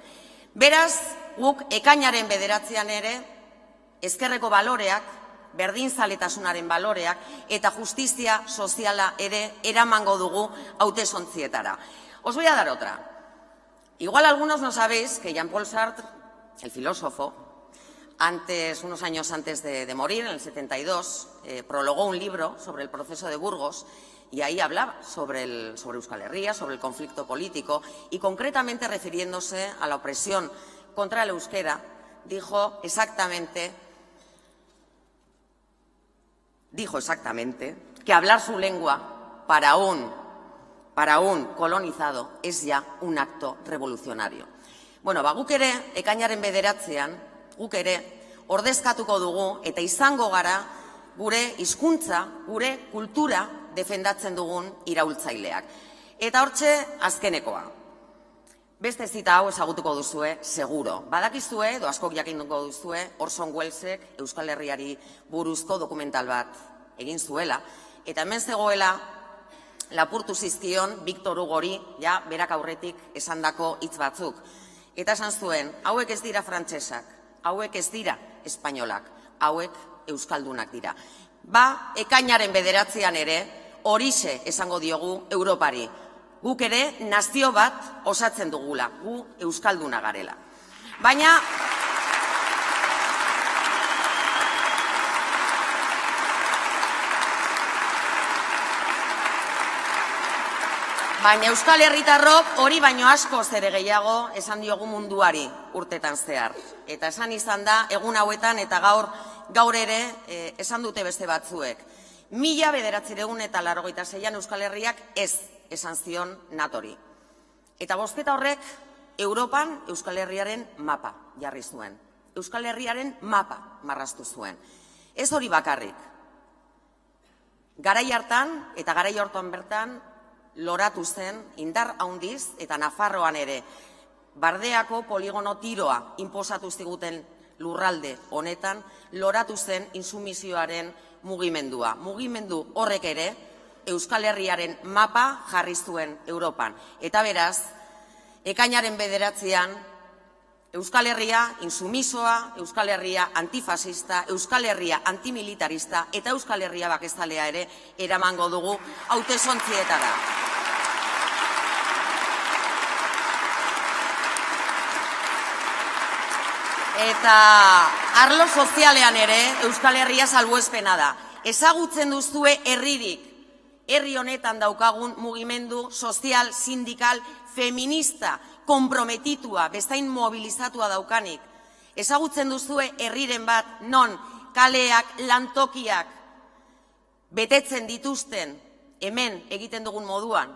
Beraz, guk ekainaren 9an ere ezkerreko baloreak, berdinzaletasunaren baloreak eta justizia soziala ere eramango dugu hautesontzietara. Os voy a dar otra. Igual algunos no sabéis que Jean-Paul Sartre, el filósofo, unos años antes de morir, en el 72, prologó un libro sobre el proceso de Burgos y ahí hablaba sobre Euskal Herria, sobre el conflicto político y concretamente refiriéndose a la opresión contra el euskera, dijo exactamente que hablar su lengua para un colonizado es ya un acto revolucionario. Bueno, guk ere, ekainaren 9an, guk ere ordezkatuko dugu eta izango gara gure hizkuntza, gure kultura defendatzen dugun iraultzaileak. Eta hortxe azkenekoa. Beste zita hau ezagutuko duzue, seguro. Badakizue, edo askok jakinduko duzue, Orson Wellesek Euskal Herriari buruzko dokumental bat egin zuela, eta hemen zegoela lapurtu zizkion Victor Hugori, ja, berak aurretik esandako hitz batzuk. Eta esan zuen, hauek ez dira frantsesak, hauek ez dira espainolak, hauek euskaldunak dira. ekainaren 9 ere, horixe esango diogu Europari. Guk ere nazio bat osatzen dugula, gu euskalduna garela. Baina Euskal Herritarrok hori baino askoz ere gehiago esan diogu munduari urtetan zehar. Eta esan izan da, egun hauetan eta gaur ere esan dute beste batzuek. 1986an Euskal Herriak ez esan zion NATOri. Eta bozketa horrek Europan Euskal Herriaren mapa jarri zuen. Euskal Herriaren mapa marraztu zuen. Ez hori bakarrik. Garai hartan eta garai hortan bertan loratu zen indar handiz eta Nafarroan ere Bardeako poligono tiroa inposatu ziguten lurralde honetan loratu zen intsumisioaren mugimendua. Mugimendu horrek ere Euskal Herriaren mapa jarri zuen Europan. Eta beraz, ekainaren 9an Euskal Herria intsumisoa, Euskal Herria antifasista, Euskal Herria antimilitarista eta Euskal Herria bakezalea ere eramango dugu hautesontzietara. Eta arlo sozialean ere Euskal Herria salbuespena da. Ezagutzen duzue herririk, herri honetan daukagun mugimendu sozial, sindikal, feminista, konprometitua, bezain mobilizatua daukanik. Ezagutzen duzue herriren bat non kaleak, lantokiak betetzen dituzten hemen egiten dugun moduan.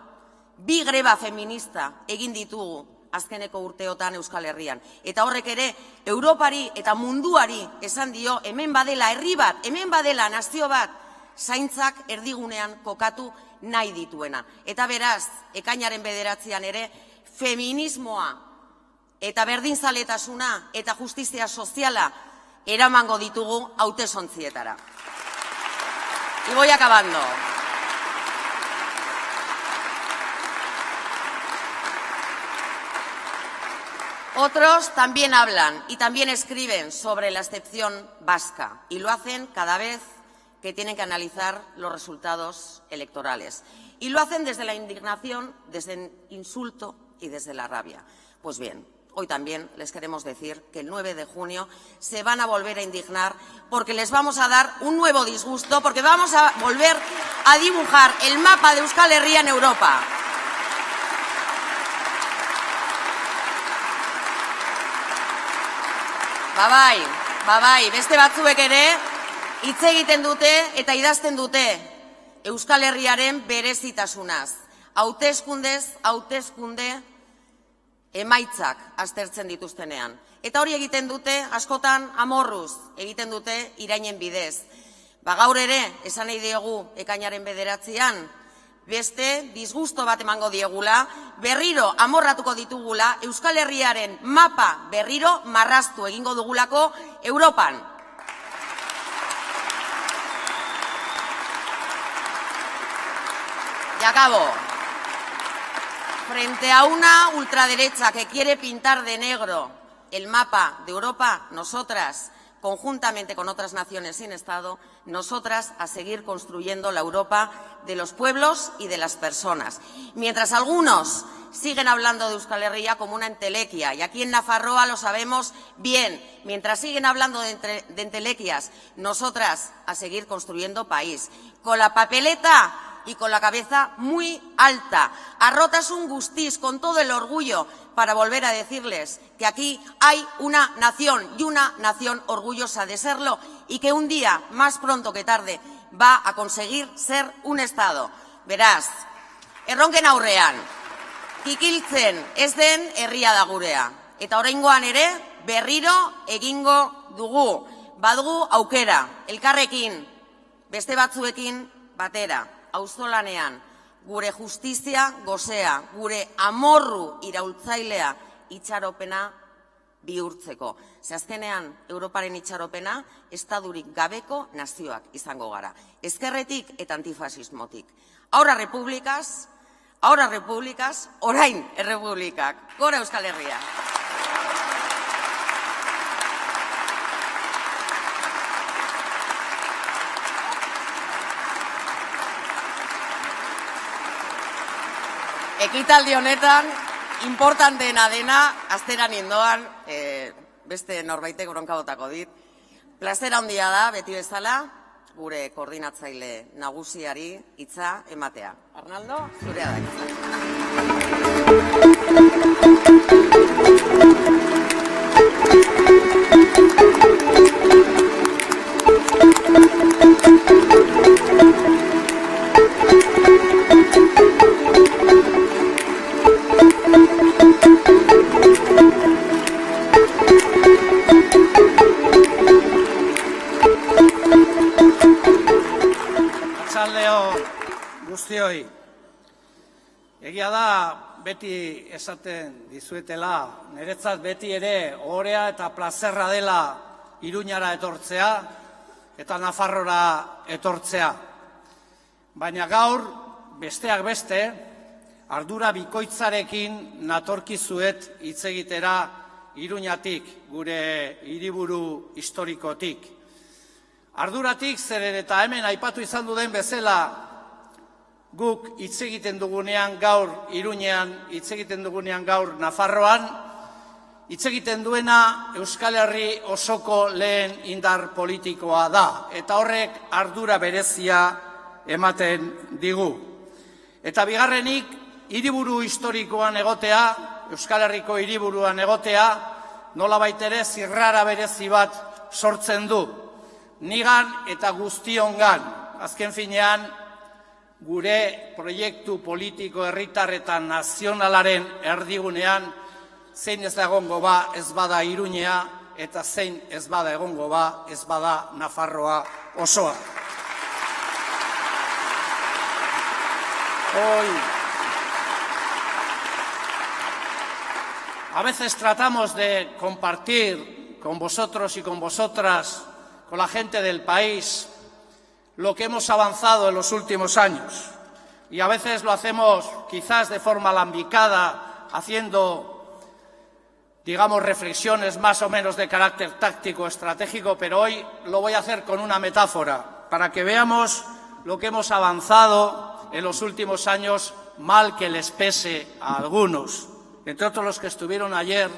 2 greba feminista egin ditugu azkeneko urteotan Euskal Herrian. Eta horrek ere Europari eta munduari esan dio hemen badela herri bat, hemen badela nazio bat, zaintzak erdigunean kokatu nahi dituena. Eta beraz, ekainaren 9an ere, feminismoa eta berdinzaletasuna eta justizia soziala eramango ditugu hautesontzietara. Y voy acabando. Otros también hablan y también escriben sobre la excepción vasca y lo hacen cada vez que tienen que analizar los resultados electorales. Y lo hacen desde la indignación, desde el insulto y desde la rabia. Pues bien, hoy también les queremos decir que el 9 de junio se van a volver a indignar porque les vamos a dar un nuevo disgusto, porque vamos a volver a dibujar el mapa de Euskal Herria en Europa. Babai, beste batzuek ere hitz egiten dute eta idazten dute Euskal Herriaren berezitasunaz. Hauteskunde emaitzak aztertzen dituztenean. Eta hori egiten dute askotan amorruz, egiten dute irainen bidez. Gaur ere, esan nahi diogu ekainaren 9an, beste disgusto bat emango diegula, berriro amorratuko ditugula, Euskal Herriaren mapa berriro marraztu egingo dugulako Europan. Y acabo. Frente a una ultraderecha que quiere pintar de negro el mapa de Europa, nosotras, conjuntamente con otras naciones sin Estado, nosotras a seguir construyendo la Europa de los pueblos y de las personas. Mientras algunos siguen hablando de Euskal Herria como una entelequia, y aquí en Nafarroa lo sabemos bien, mientras siguen hablando de entelequias, nosotras a seguir construyendo país, con la papeleta y con la cabeza muy alta, a rotasun guztiz, con todo el orgullo, para volver a decirles que aquí hay una nación y una nación orgullosa de serlo y que un día, más pronto que tarde, va a conseguir ser un Estado. Beraz, erronken aurrean, kikiltzen ez den herria da gurea. Eta oraingoan ere, berriro egingo dugu. Badugu aukera, elkarrekin, beste batzuekin batera, auzolanean, gure justizia gozea, gure amorru iraultzailea itxaropena bihurtzeko. Ze azkenean, Europaren itxaropena, estadurik gabeko nazioak izango gara. Ezkerretik eta antifasismotik. Ahora republikas, orain errepublikak. Gora Euskal Herria! ekitaldi honetan, importanteena dena, asteran indoan, beste norbaitek bronka botako dit. Plazera handia da, beti bezala, gure koordinatzaile nagusiari hitza ematea. Arnaldo, zurea da hitza. Guztioi, egia da beti esaten dizuetela, niretzat beti ere ohorea eta plazerra dela Iruñara etortzea eta Nafarrora etortzea. Baina gaur, besteak beste, ardura bikoitzarekin natorkizuet hitz egitera Iruñatik, gure hiriburu historikotik. Arduratik zeren eta hemen aipatu izan duen bezala, guk hitz egiten dugunean gaur Iruñean, hitz egiten dugunean gaur Nafarroan, hitz egiten duena Euskal Herri osoko lehen indar politikoa da, eta horrek ardura berezia ematen digu. Eta bigarrenik, hiriburu historikoan egotea, Euskal Herriko hiriburuan egotea, nolabait ere zirrara berezi bat sortzen du. Nigan eta guztiongan, azken finean, gure proiektu politiko herritar eta nazionalaren erdigunean zein ez da egongo ba ez bada Iruñea eta zein ez bada egongo ba ez bada Nafarroa osoa. Hoy a veces tratamos de compartir con vosotros y con vosotras, con la gente del país, lo que hemos avanzado en los últimos años. Y a veces lo hacemos quizás de forma alambicada, haciendo, digamos, reflexiones más o menos de carácter táctico, estratégico, pero hoy lo voy a hacer con una metáfora, para que veamos lo que hemos avanzado en los últimos años, mal que les pese a algunos, entre otros los que estuvieron ayer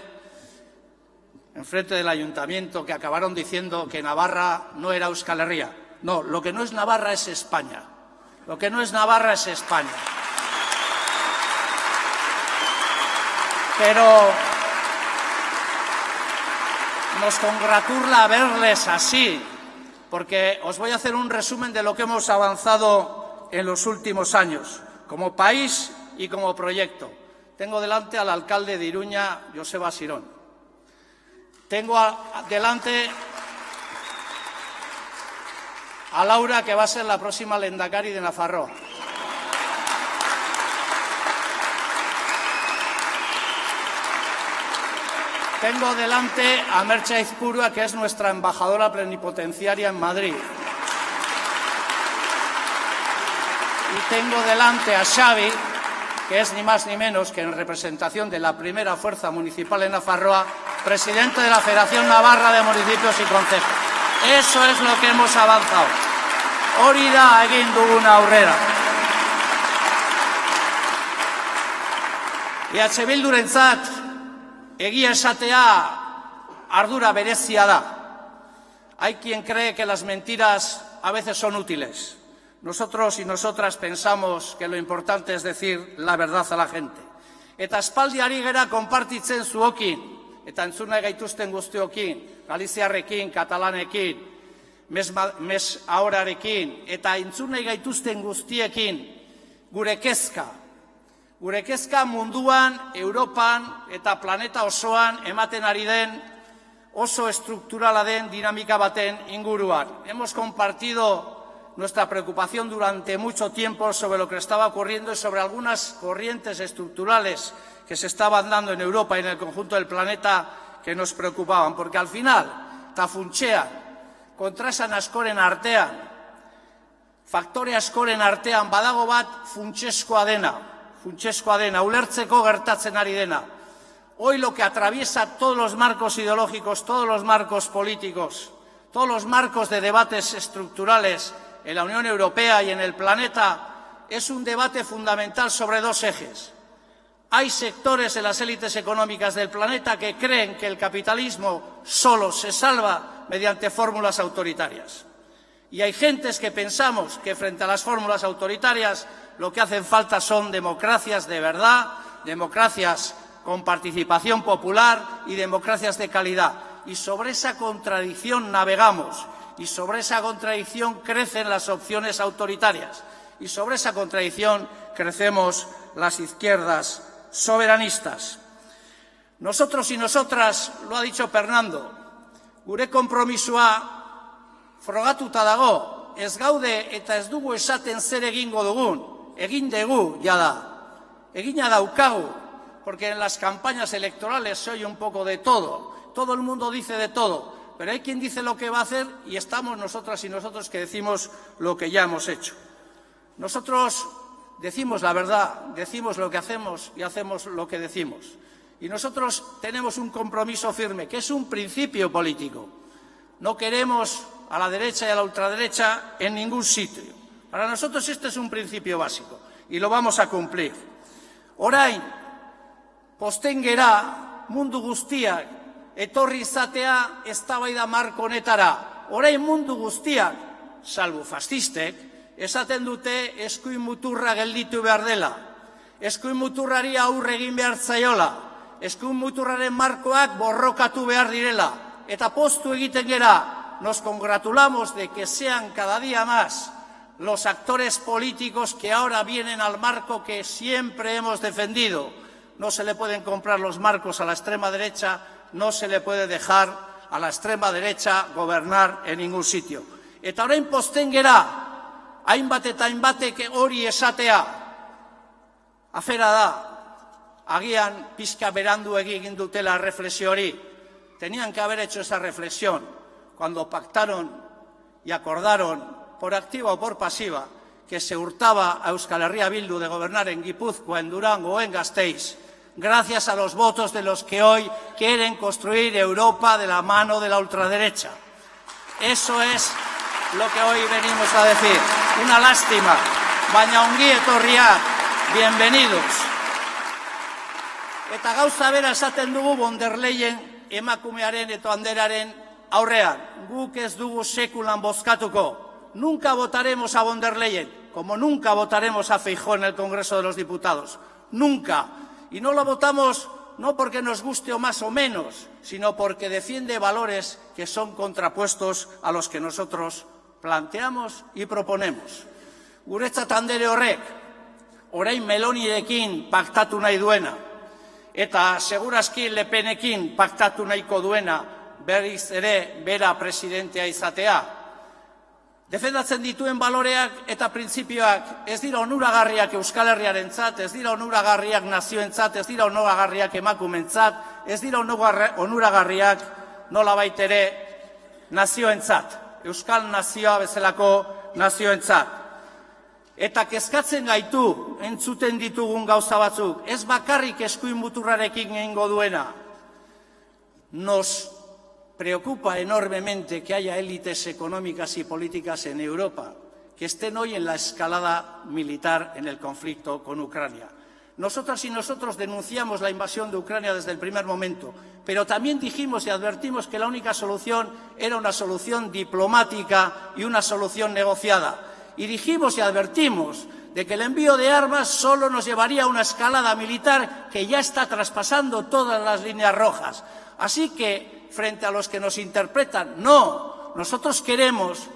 enfrente del ayuntamiento, que acabaron diciendo que Navarra no era Euskal Herria. No, lo que no es Navarra es España. Lo que no es Navarra es España. Pero nos congratula verles así, porque os voy a hacer un resumen de lo que hemos avanzado en los últimos años, como país y como proyecto. Tengo delante al alcalde de Iruña, Joseba Sirón. Tengo delante a Laura, que va a ser la próxima lehendakari de Nafarroa. Tengo delante a Merche Aizpurua, que es nuestra embajadora plenipotenciaria en Madrid. Y tengo delante a Xavi, que es ni más ni menos que en representación de la primera fuerza municipal en Nafarroa, presidente de la Federación Navarra de Municipios y Concejos. Eso es lo que hemos avanzado. Hori da egin duguna aurrera. EH Bildurentzat egia esatea ardura berezia da. Hay quien cree que las mentiras a veces son útiles. Nosotros y nosotras pensamos que lo importante es decir la verdad a la gente. Eta aspaldi ari gera konpartitzen zuokin, eta entzun nahi gaituzten guztiokin, galiziarrekin, katalanekin, mes ahorarekin, eta entzun nahi gaituzten guztiekin, gure kezka. Gure kezka munduan, Europan eta planeta osoan ematen ari den oso estrukturala den dinamika baten inguruan. Hemos compartido nuestra preocupación durante mucho tiempo sobre lo que estaba ocurriendo y sobre algunas corrientes estructurales que se estaban dando en Europa y en el conjunto del planeta que nos preocupaban. Porque al final, ta funtsean, kontraesan askoren artean, faktore askoren artean badago bat funtseskoa dena, ulertzeko gertatzen ari dena. Hoy lo que atraviesa todos los marcos ideológicos, todos los marcos políticos, todos los marcos de debates estructurales en la Unión Europea y en el planeta, es un debate fundamental sobre dos ejes. Hay sectores en las élites económicas del planeta que creen que el capitalismo solo se salva mediante fórmulas autoritarias. Y hay gentes que pensamos que frente a las fórmulas autoritarias lo que hacen falta son democracias de verdad, democracias con participación popular y democracias de calidad. Y sobre esa contradicción navegamos, y sobre esa contradicción crecen las opciones autoritarias, y sobre esa contradicción crecemos las izquierdas soberanistas. Nosotros y nosotras, lo ha dicho Fernando, gure konpromisoa frogatuta dago, ez gaude eta ez dugu esaten zer egingo dugun, egin dugu jada, egina daukagu, porque en las campañas electorales se oye un poco de todo el mundo dice de todo, pero hay quien dice lo que va a hacer y estamos nosotras y nosotros que decimos lo que ya hemos hecho. Nosotros decimos la verdad, decimos lo que hacemos y hacemos lo que decimos. Y nosotros tenemos un compromiso firme, que es un principio político. No queremos a la derecha y a la ultraderecha en ningún sitio. Para nosotros este es un principio básico y lo vamos a cumplir. Orain, posten gera mundu guztiak etorri izatea eztabaida marko honetara. Orain mundu guztiak, salbu fascistek, esaten dute eskuin muturra gelditu behar dela, eskuin muturrari aurre egin behar zaiola, eskuin muturraren markoak borrokatu behar direla, eta poztu egiten gera, nos congratulamos de que sean cada día más los actores políticos que ahora vienen al marco que siempre hemos defendido. No se le pueden comprar los marcos a la extrema derecha, no se le puede dejar a la extrema derecha gobernar en ningún sitio. Eta orain posten gera, hainbat eta hainbatek hori esatea, afera da, agian pizka berandu egin dutela reflexio hori. Tenían que haber hecho esa reflexión cuando pactaron y acordaron, por activa o por pasiva, que se hurtaba a Euskal Herria Bildu de gobernar en Guipúzcoa, en Durango o en Gasteiz, gracias a los votos de los que hoy quieren construir Europa de la mano de la ultraderecha. Eso es lo que hoy venimos a decir. Una lástima, baina ongi etorriak, bienvenidos. Eta gauza bera esaten dugu von der Leyen emakumearen eta anderaren aurrean. Guk ez dugu sekulan bozkatuko. Nunca votaremos a von der Leyen, como nunca votaremos a Feijóo en el Congreso de los Diputados. Nunca. Y no lo votamos no porque nos guste o más o menos, sino porque defiende valores que son contrapuestos a los que nosotros planteamos y proponemos. Guretzat andere horrek, orain Melonirekin paktatu nahi duena, eta segurazki Le Penekin paktatu nahiko duena berriz ere bera presidentea izatea. Defendatzen dituen baloreak eta printzipioak ez dira onuragarriak Euskal Herriarentzat, ez dira onuragarriak nazioentzat, ez dira onuragarriak emakumeentzat, ez dira onuragarriak nolabait ere nazioentzat, Euskal nazioa bezalako nazioentzat. Eta kezkatzen gaitu entzuten ditugun gauza batzuk, ez bakarrik eskuin muturrarekin egingo duena. Nos preocupa enormemente que haya élites económicas y políticas en Europa que estén hoy en la escalada militar en el conflicto con Ucrania. Nosotras y nosotros denunciamos la invasión de Ucrania desde el primer momento, pero también dijimos y advertimos que la única solución era una solución diplomática y una solución negociada. Y dijimos y advertimos de que el envío de armas solo nos llevaría a una escalada militar que ya está traspasando todas las líneas rojas. Así que, frente a los que nos interpretan, no, nosotros queremos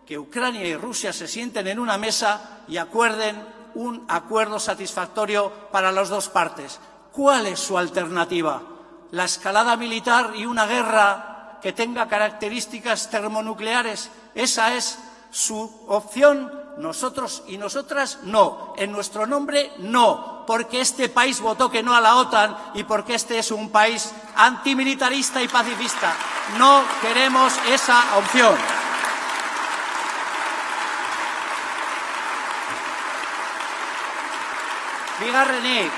que Ucrania y Rusia se sienten en una mesa y acuerden un acuerdo satisfactorio para las dos partes. ¿Cuál es su alternativa? ¿La escalada militar y una guerra que tenga características termonucleares? ¿Esa es su opción? Nosotros y nosotras no. En nuestro nombre no. Porque este país votó que no a la OTAN y porque este es un país antimilitarista y pacifista. No queremos esa opción. Bigarrenik,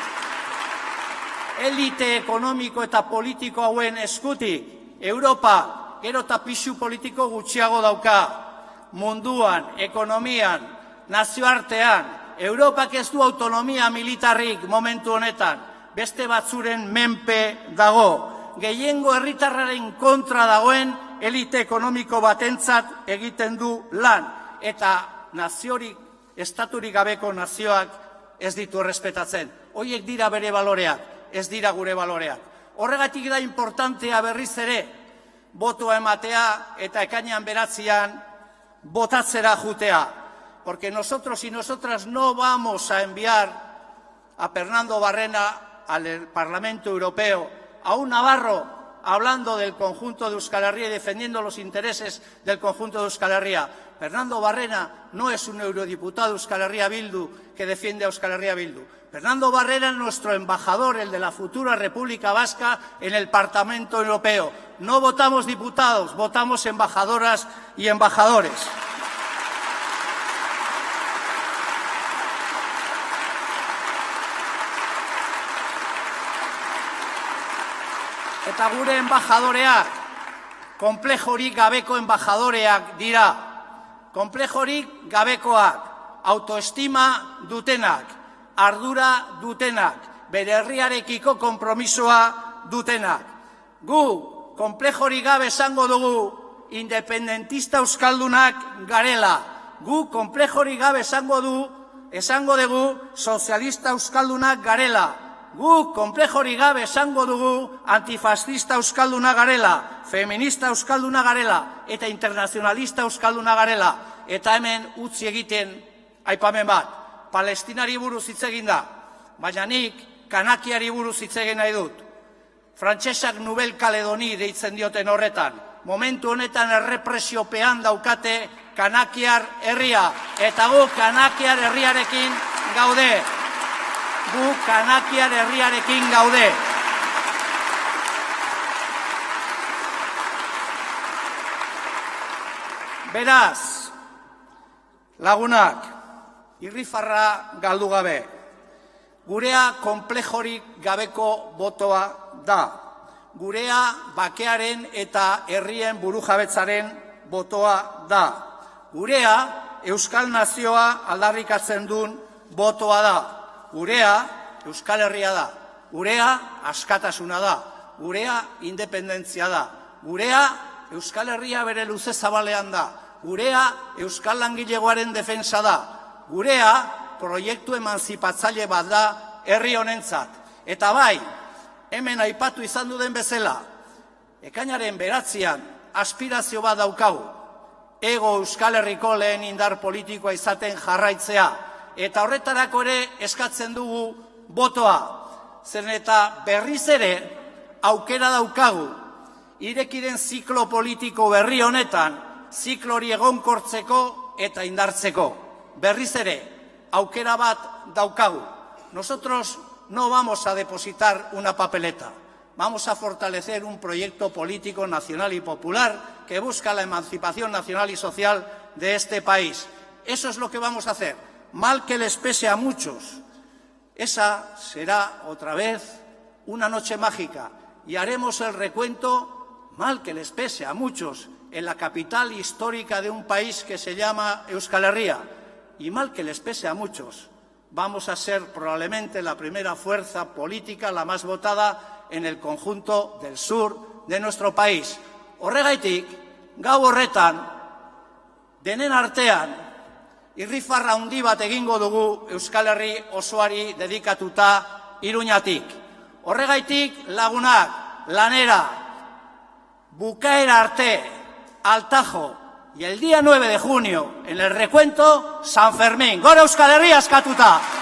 elite ekonomiko eta politiko hauen eskutik, Europa gero eta pisu politiko gutxiago dauka. Munduan, ekonomian, nazioartean, Europak ez du autonomia militarrik momentu honetan. beste batzuren menpe dago. Gehiengo herritarraren kontra dagoen elite ekonomiko batentzat egiten du lan. Eta naziorik, estaturik gabeko nazioak ez ditu errespetatzen. Hoiek dira bere baloreak, ez dira gure baloreak. Horregatik da importantea berriz ere, botoa ematea eta ekainean 9 botatzera jutea. Porque nosotros y nosotras no vamos a enviar a Pernando Barrena al Parlamento Europeo, a un navarro hablando del conjunto de Euskal Herria y defendiendo los intereses del conjunto de Euskal Herria. Fernando Barrena no es un eurodiputado de Euskal Herria Bildu que defiende a Euskal Herria Bildu. Fernando Barrera es nuestro embajador, el de la futura República Vasca en el Parlamento Europeo. No votamos diputados, votamos embajadoras y embajadores. Eta gure enbajadoreak, konplejorik gabeko enbajadoreak dira. Konplejorik gabekoak, autoestima dutenak, ardura dutenak, bere herriarekiko konpromisoa dutenak. Gu, konplejorik gabe esango dugu, independentista euskaldunak garela. Gu, konplejorik gabe esango dugu, sozialista euskaldunak garela. Gu, konplejorik gabe esango dugu, antifascista euskalduna garela, feminista euskalduna garela, eta internacionalista euskalduna garela. Eta hemen utzi egiten aipamen bat, Palestinari buruz hitz egin da, baina nik Kanakiari buruz hitz egin nahi dut. Frantsesak Nouvelle Caledoni deitzen dioten horretan. Momentu honetan errepresiopean daukate Kanakiar herria, eta gu Kanakiar herriarekin gaude. Gu Kanakiar herriarekin gaude. Beraz, lagunak, irrifarra galdu gabe. Gurea konplejorik gabeko botoa da. Gurea bakearen eta herrien burujabetzaren botoa da. Gurea Euskal Nazioa aldarrikatzen duen botoa da. Gurea Euskal Herria da. Gurea askatasuna da. Gurea independentzia da. Gurea Euskal Herria bere luze zabalean da. Gurea Euskal Langilegoaren defensa da. Gurea proiektu emanzipatzaile bat da herri honentzat. Eta bai, hemen aipatu izan duden bezala, ekainaren 9 aspirazio bat daukagu. Ego Euskal Herriko lehen indar politikoa izaten jarraitzea. Eta horretarako ere eskatzen dugu botoa. Zeren eta berriz ere aukera daukagu. Irekiren ziklo politiko berri honetan, ziklori egonkortzeko eta indartzeko. Berriz ere, aukera bat daukagu. Nosotros no vamos a depositar una papeleta. Vamos a fortalecer un proyecto político nacional y popular que busca la emancipación nacional y social de este país. Eso es lo que vamos a hacer. Mal que les pese a muchos. Esa será otra vez una noche mágica y haremos el recuento, mal que les pese a muchos, en la capital histórica de un país que se llama Euskal Herria. Y mal que les pese a muchos, vamos a ser probablemente la primera fuerza política, la más votada en el conjunto del sur de nuestro país. Horregaitik, gau horretan, denen artean, irrifarra handi bat egingo dugu Euskal Herri osoari dedikatuta Iruñatik. Horregaitik lagunak, lanera, bukaera arte, al Tajo, y el día 9 de junio, en el recuento, San Fermín. Gora Euskal Herria askatuta!